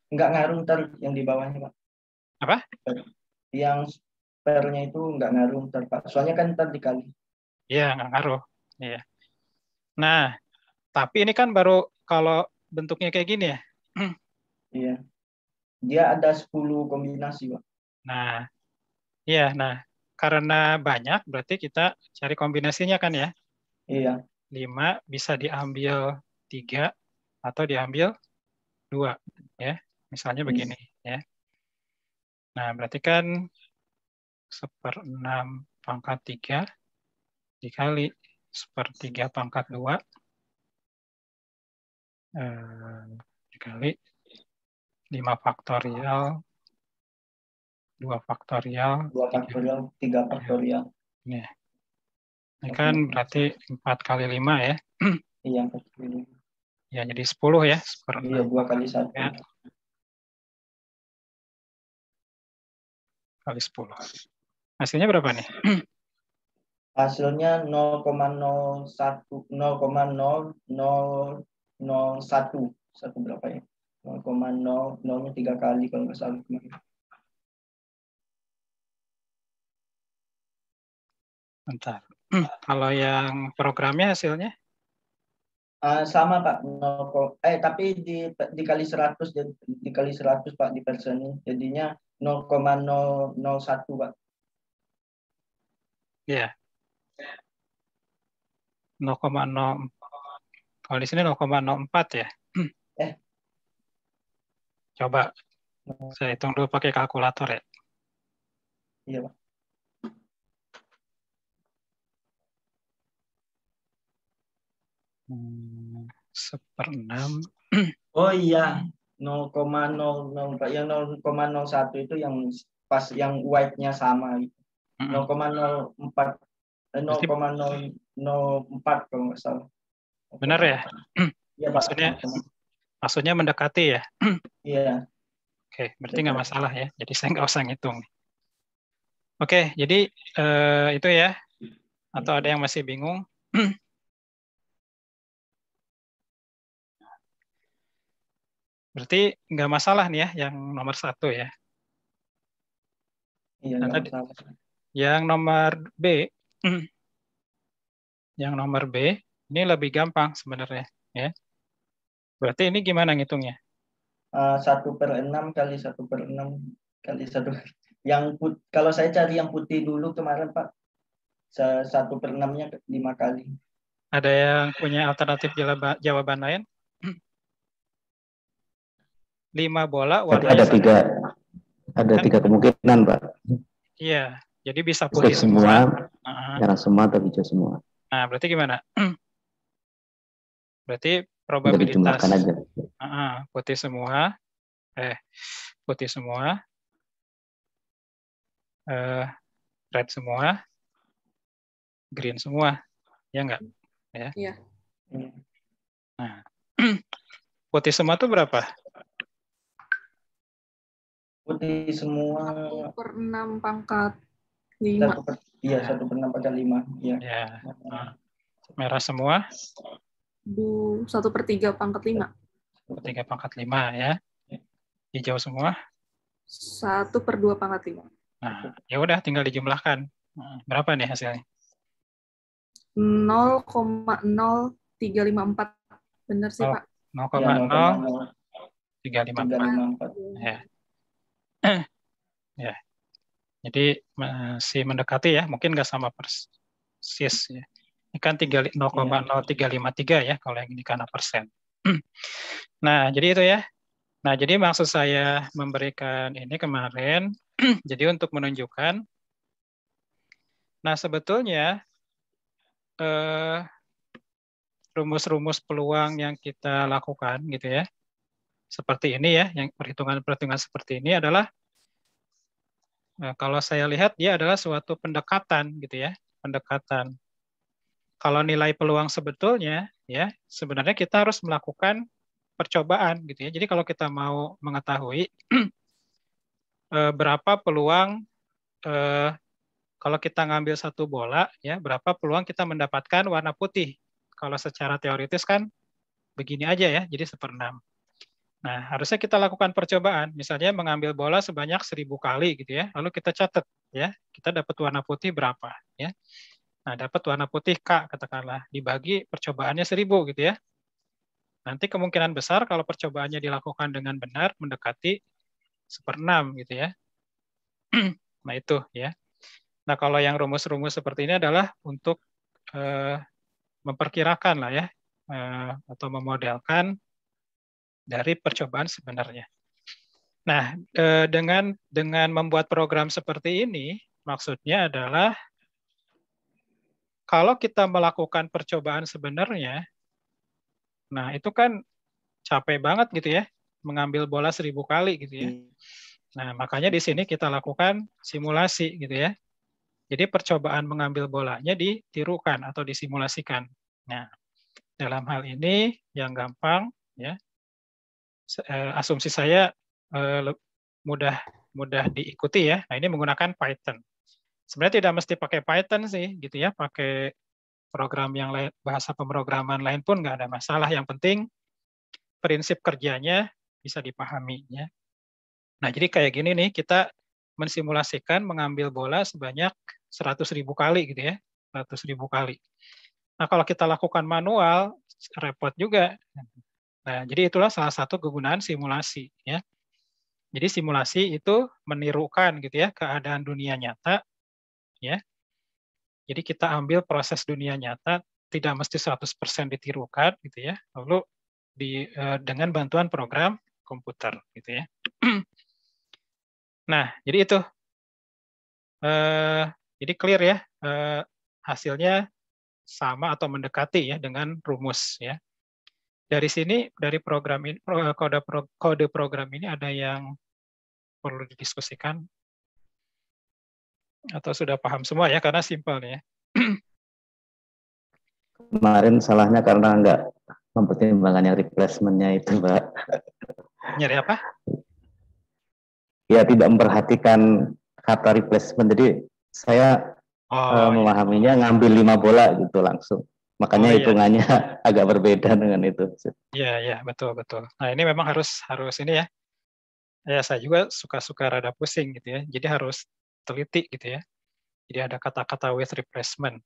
Nggak ngaruh ntar yang di bawahnya, Pak. Apa? Yang pernya itu nggak ngaruh ntar, Pak. Soalnya kan ntar dikali. Iya, nggak ngaruh. Iya. Nah, tapi ini kan baru kalau bentuknya kayak gini ya. Iya. Dia ada 10 kombinasi, Pak. Nah, iya. Nah, karena banyak berarti kita cari kombinasinya kan ya. Iya. 5 bisa diambil 3 atau diambil 2 ya. Misalnya begini ya. Nah, berarti kan 1/6 pangkat 3 dikali 1/3 pangkat 2 dikali 5 faktorial 2 faktorial 2 faktorial, 3 faktorial. Ini kan berarti 4 kali 5 ya. Iya, 4 kali 5. Ya, jadi 10 ya. 1/6. Iya, 2 kali 1. Ya. Kali 10. Hasilnya berapa nih? Hasilnya 0,01 0,0001. Satu berapa ya? 0,00 3 kali kalau nggak salah. Bentar. Kalau yang programnya hasilnya? Sama Pak. Tapi dikali 100 dikali 100 Pak di persen jadinya 0,001 Pak. Iya. 0,0. Kalau di sini 0,04 ya. Coba saya hitung dulu pakai kalkulator ya. Iya Pak. Hmm, 1/6. Oh iya, 0,00 Pak. Yang 0,01 itu yang pas yang white-nya sama gitu. 0,04 0,004 kalau nggak salah. Benar ya? Iya, Pak. Maksudnya mendekati ya? Iya. Oke, berarti nggak masalah ya. Jadi saya nggak usah ngitung. Oke, jadi itu ya. Atau ada yang masih bingung? Berarti nggak masalah nih ya yang nomor 1 ya. Iya, nggak masalah. Yang nomor B, yang nomor B ini lebih gampang sebenarnya ya. Berarti ini gimana ngitungnya? 1/6 kali 1/6 kali 1. Kalau saya cari yang putih dulu kemarin Pak, 1/6-nya 5 kali. Ada yang punya alternatif jawaban lain? 5 bola warnanya ada tiga kemungkinan Pak. Iya, jadi bisa putih semua, semua, merah semua atau hijau semua. Nah, berarti gimana? Berarti probabilitas aja. Putih semua, red semua, green semua, ya enggak? Ya. Iya. Nah, putih semua tuh berapa? Putih semua 1/6 pangkat 5. Iya, 1/6 pangkat 5. Iya. Ya. Merah semua? 1/3 pangkat 5. 1/3 pangkat 5 ya. Hijau semua? 1/2 pangkat 5. Nah, ya udah tinggal dijumlahkan. Berapa nih hasilnya? 0,0354. Benar sih, Pak. 0,0354. Ya. Ya. Jadi masih mendekati ya, mungkin nggak sama persis ya. Ini kan 0,0353 ya kalau yang ini karena persen. Nah, jadi itu ya. Nah, jadi maksud saya memberikan ini kemarin jadi untuk menunjukkan nah sebetulnya rumus-rumus peluang yang kita lakukan gitu ya. Seperti ini ya, yang perhitungan-perhitungan seperti ini adalah kalau saya lihat dia adalah suatu pendekatan gitu ya, pendekatan. Kalau nilai peluang sebetulnya ya, sebenarnya kita harus melakukan percobaan gitu ya. Jadi kalau kita mau mengetahui berapa peluang kalau kita ngambil satu bola ya, berapa peluang kita mendapatkan warna putih. Kalau secara teoritis kan begini aja ya, jadi 1/6. Nah, harusnya kita lakukan percobaan, misalnya mengambil bola sebanyak 1000 kali gitu ya, lalu kita catat ya, kita dapat warna putih berapa ya. Nah, dapat warna putih K, katakanlah. Dibagi percobaannya 1000 gitu ya. Nanti kemungkinan besar kalau percobaannya dilakukan dengan benar, mendekati 1/6 gitu ya. Nah, itu ya. Nah, kalau yang rumus-rumus seperti ini adalah untuk memperkirakan lah ya, atau memodelkan dari percobaan sebenarnya. Nah, dengan membuat program seperti ini, maksudnya adalah kalau kita melakukan percobaan sebenarnya, nah itu kan capek banget gitu ya, mengambil bola 1000 kali gitu ya. Nah, makanya di sini kita lakukan simulasi gitu ya. Jadi percobaan mengambil bolanya ditirukan atau disimulasikan. Nah, dalam hal ini yang gampang ya, asumsi saya mudah diikuti ya. Nah, ini menggunakan Python. Sebenarnya tidak mesti pakai Python sih, gitu ya. Pakai program yang lain, bahasa pemrograman lain pun nggak ada masalah. Yang penting prinsip kerjanya bisa dipahami ya. Nah, jadi kayak gini nih, kita mensimulasikan mengambil bola sebanyak 100.000 kali gitu ya, 100.000 kali. Nah, kalau kita lakukan manual, repot juga. Nah, jadi itulah salah satu kegunaan simulasi ya. Jadi simulasi itu menirukan gitu ya keadaan dunia nyata ya. Jadi kita ambil proses dunia nyata, tidak mesti 100% ditirukan gitu ya. Lalu dengan bantuan program komputer gitu ya. Nah, jadi itu. Jadi clear ya, hasilnya sama atau mendekati ya dengan rumus ya. Dari sini, dari program ini, kode program ini ada yang perlu didiskusikan atau sudah paham semua ya, karena simpel ya. Kemarin salahnya karena nggak mempertimbangkan yang replacement-nya itu, Mbak. Nyari apa? Ya, tidak memperhatikan kata replacement. Jadi saya memahaminya ngambil 5 bola gitu langsung. Makanya hitungannya agak berbeda dengan itu. Iya, betul. Nah, ini memang harus ini ya. Ya, saya juga suka rada pusing gitu ya. Jadi harus teliti gitu ya. Jadi ada kata-kata with replacement.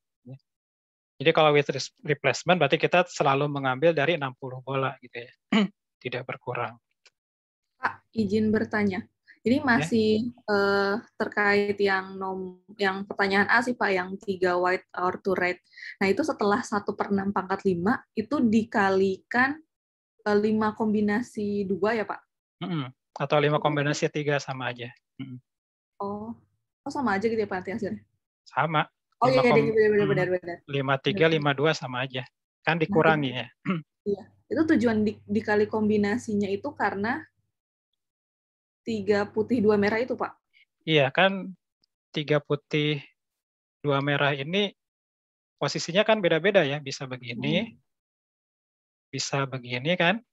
Jadi kalau with replacement berarti kita selalu mengambil dari 60 bola gitu ya. Tidak berkurang. Pak, izin bertanya. Ini masih terkait yang pertanyaan A sih Pak, yang 3 white or 2 red. Nah, itu setelah 1/6 pangkat 5 itu dikalikan 5 kombinasi 2 ya Pak? Atau 5 kombinasi 3 sama aja. Oh, sama aja gitu ya Pak nanti hasilnya? Sama. Oh iya, benar. 53, 52 sama aja. Kan dikurangi ya. Iya. Itu tujuan dikali kombinasinya itu karena 3 putih 2 merah itu, Pak? Iya, kan 3 putih 2 merah ini posisinya kan beda-beda ya. Bisa begini, bisa begini kan.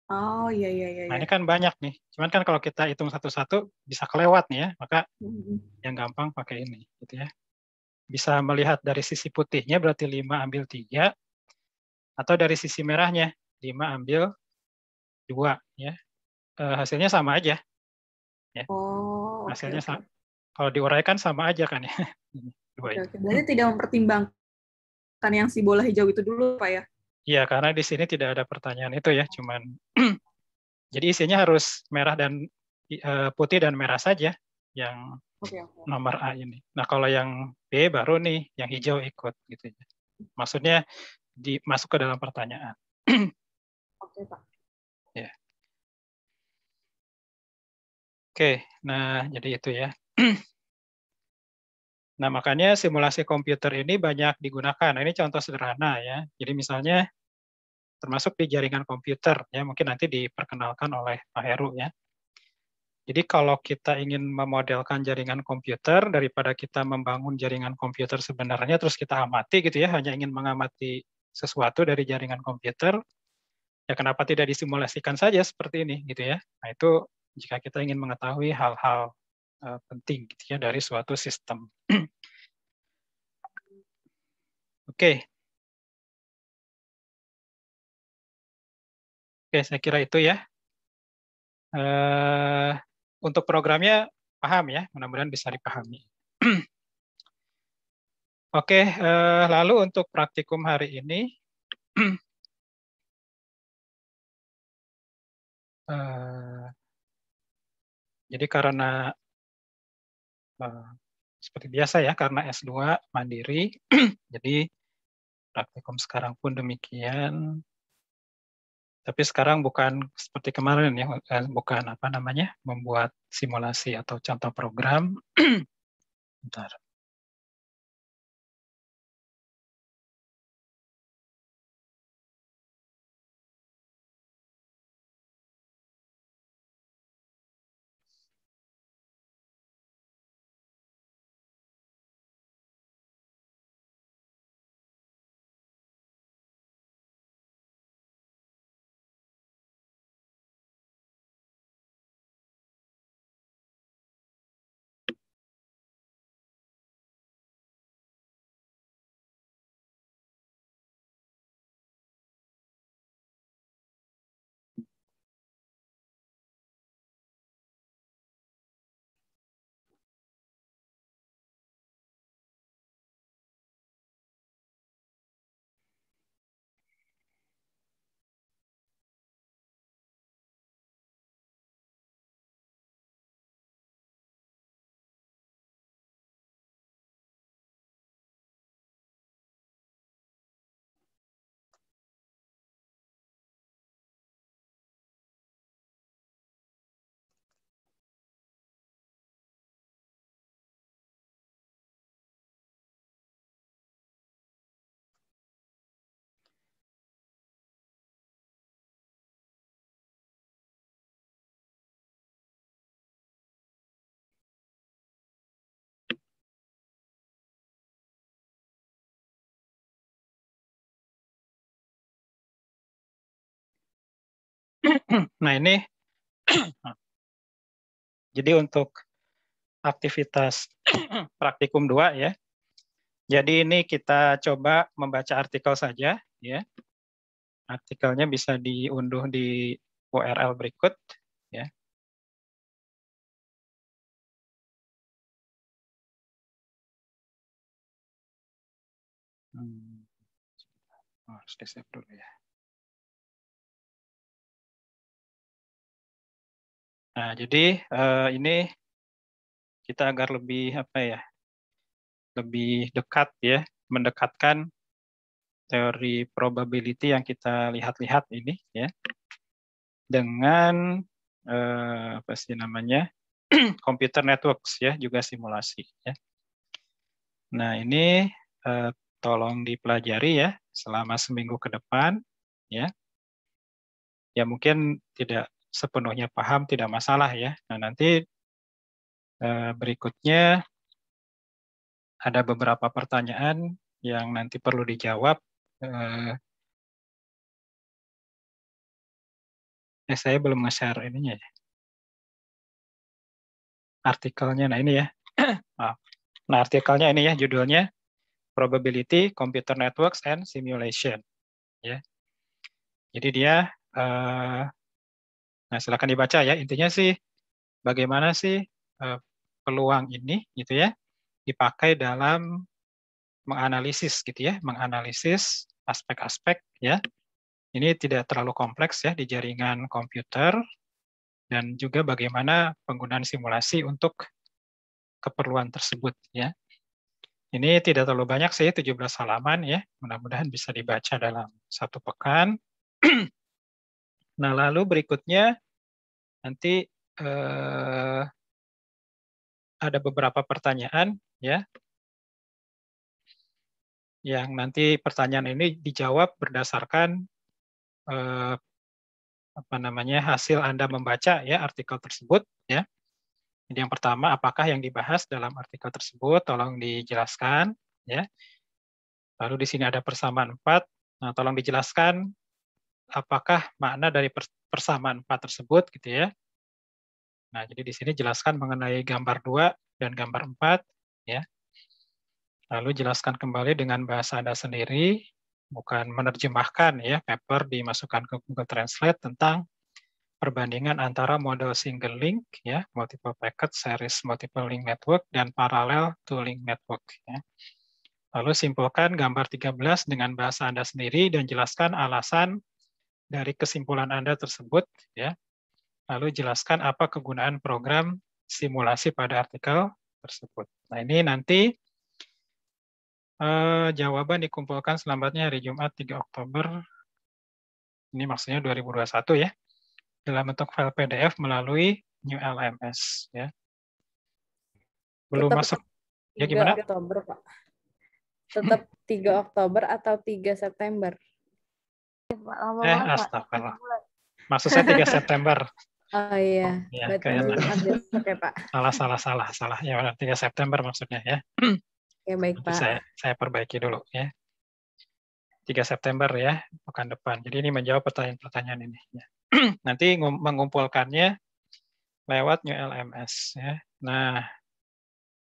Oh, iya. Nah, ini kan banyak nih. Cuman kan kalau kita hitung satu-satu bisa kelewat nih ya. Maka yang gampang pakai ini gitu ya. Bisa melihat dari sisi putihnya berarti 5 ambil 3, atau dari sisi merahnya 5 ambil 2 ya. Hasilnya sama aja. Ya. Oh, hasilnya sama. Kalau diuraikan sama aja kan ya. Oke. Berarti tidak mempertimbangkan yang si bola hijau itu dulu, Pak ya? Iya, karena di sini tidak ada pertanyaan itu ya, cuman jadi isinya harus merah dan putih dan merah saja yang nomor A ini. Nah, kalau yang B baru nih yang hijau ikut gitu ya. Maksudnya masuk ke dalam pertanyaan. Oke, Pak. Ya. Oke, nah jadi itu ya. Nah, makanya simulasi komputer ini banyak digunakan. Nah, ini contoh sederhana ya. Jadi misalnya termasuk di jaringan komputer ya, mungkin nanti diperkenalkan oleh Pak Heru ya. Jadi kalau kita ingin memodelkan jaringan komputer, daripada kita membangun jaringan komputer sebenarnya terus kita amati gitu ya, hanya ingin mengamati sesuatu dari jaringan komputer, ya kenapa tidak disimulasikan saja seperti ini gitu ya. Nah, itu jika kita ingin mengetahui hal-hal penting gitu ya dari suatu sistem. Oke. Oke, saya kira itu ya. Untuk programnya paham ya, mudah-mudahan bisa dipahami. Oke, lalu untuk praktikum hari ini, jadi karena seperti biasa ya, karena S2 mandiri, jadi praktikum sekarang pun demikian. Tapi sekarang bukan seperti kemarin ya, bukan apa namanya, membuat simulasi atau contoh program. Bentar. Nah ini, jadi untuk aktivitas praktikum 2 ya. Jadi ini kita coba membaca artikel saja ya. Artikelnya bisa diunduh di URL berikut ya. Harus di-save dulu ya. Nah, jadi ini kita agar lebih apa ya? Lebih dekat ya, mendekatkan teori probability yang kita lihat-lihat ini ya dengan apa sih namanya? computer networks ya, juga simulasi ya. Nah, ini tolong dipelajari ya selama seminggu ke depan ya. Ya mungkin tidak sepenuhnya paham, tidak masalah ya. Nah, nanti berikutnya ada beberapa pertanyaan yang nanti perlu dijawab. Saya belum nge-share ininya ya. Artikelnya, nah ini ya. Nah, artikelnya ini ya, judulnya Probability, Computer Networks, and Simulation. Ya. Jadi dia, nah silakan dibaca ya. Intinya sih, bagaimana sih peluang ini, gitu ya, dipakai dalam menganalisis, gitu ya, menganalisis aspek-aspek ya. Ini tidak terlalu kompleks ya di jaringan komputer, dan juga bagaimana penggunaan simulasi untuk keperluan tersebut ya. Ini tidak terlalu banyak sih, 17 halaman ya. Mudah-mudahan bisa dibaca dalam 1 pekan. Nah, lalu berikutnya nanti ada beberapa pertanyaan ya. Yang nanti pertanyaan ini dijawab berdasarkan apa namanya? Hasil Anda membaca ya artikel tersebut ya. Jadi yang pertama, apakah yang dibahas dalam artikel tersebut? Tolong dijelaskan ya. Lalu di sini ada persamaan 4. Nah, tolong dijelaskan apakah makna dari persamaan 4 tersebut gitu ya. Nah, jadi di sini jelaskan mengenai gambar 2 dan gambar 4 ya. Lalu jelaskan kembali dengan bahasa Anda sendiri, bukan menerjemahkan ya, paper dimasukkan ke Google Translate tentang perbandingan antara model single link ya, multiple packet series multiple link network, dan parallel two link network ya. Lalu simpulkan gambar 13 dengan bahasa Anda sendiri dan jelaskan alasan dari kesimpulan Anda tersebut, ya. Lalu jelaskan apa kegunaan program simulasi pada artikel tersebut. Nah, ini nanti jawaban dikumpulkan selambatnya hari Jumat 3 Oktober. Ini maksudnya 2021 ya. Dalam bentuk file PDF melalui New LMS, ya. Belum masuk. Ya gimana? 3 Oktober, Pak. Tetap 3 Oktober atau 3 September? Astagfirullah. Maksud saya 3 September. Oh iya. Ya, Oke, Pak. Salah. Ya, 3 September maksudnya ya. Oke, baik, Pak. Saya perbaiki dulu ya. 3 September ya, pekan depan. Jadi ini menjawab pertanyaan-pertanyaan ini. Ya. Nanti mengumpulkannya lewat New LMS ya. Nah,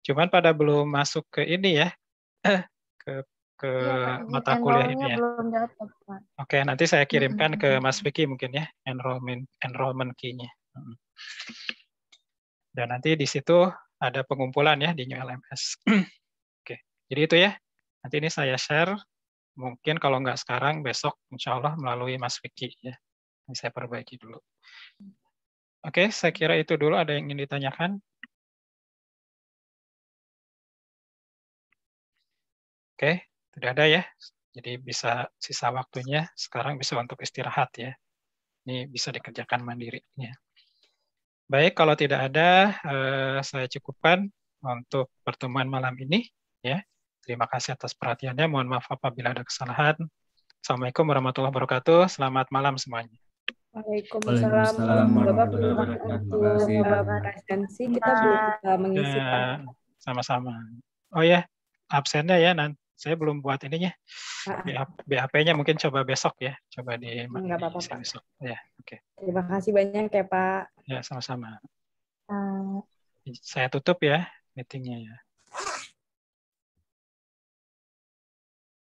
cuman pada belum masuk ke ini ya, ke ya, mata kuliah ini ya. Belum dapat, Pak. Oke, nanti saya kirimkan ke Mas Vicky mungkin ya, enrollment key-nya. Dan nanti di situ ada pengumpulan ya di New LMS. Oke, jadi itu ya. Nanti ini saya share. Mungkin kalau nggak sekarang, besok insya Allah melalui Mas Vicky ya. Ini saya perbaiki dulu. Oke, saya kira itu dulu. Ada yang ingin ditanyakan? Oke, tidak ada ya. Jadi bisa sisa waktunya sekarang bisa untuk istirahat ya. Ini bisa dikerjakan mandiri. Ya. Baik, kalau tidak ada, saya cukupkan untuk pertemuan malam ini. Ya, terima kasih atas perhatiannya. Mohon maaf apabila ada kesalahan. Assalamualaikum warahmatullahi wabarakatuh. Selamat malam semuanya. Waalaikumsalam warahmatullahi wabarakatuh. Presensi kita belum bisa mengisi, Pak. Sama-sama. Oh ya, absennya ya. Nanti saya belum buat ininya. BAP-nya mungkin coba besok ya. Coba di besok. Ya, oke. Terima kasih banyak ya, Pak. Ya, sama-sama. Saya tutup ya meetingnya ya.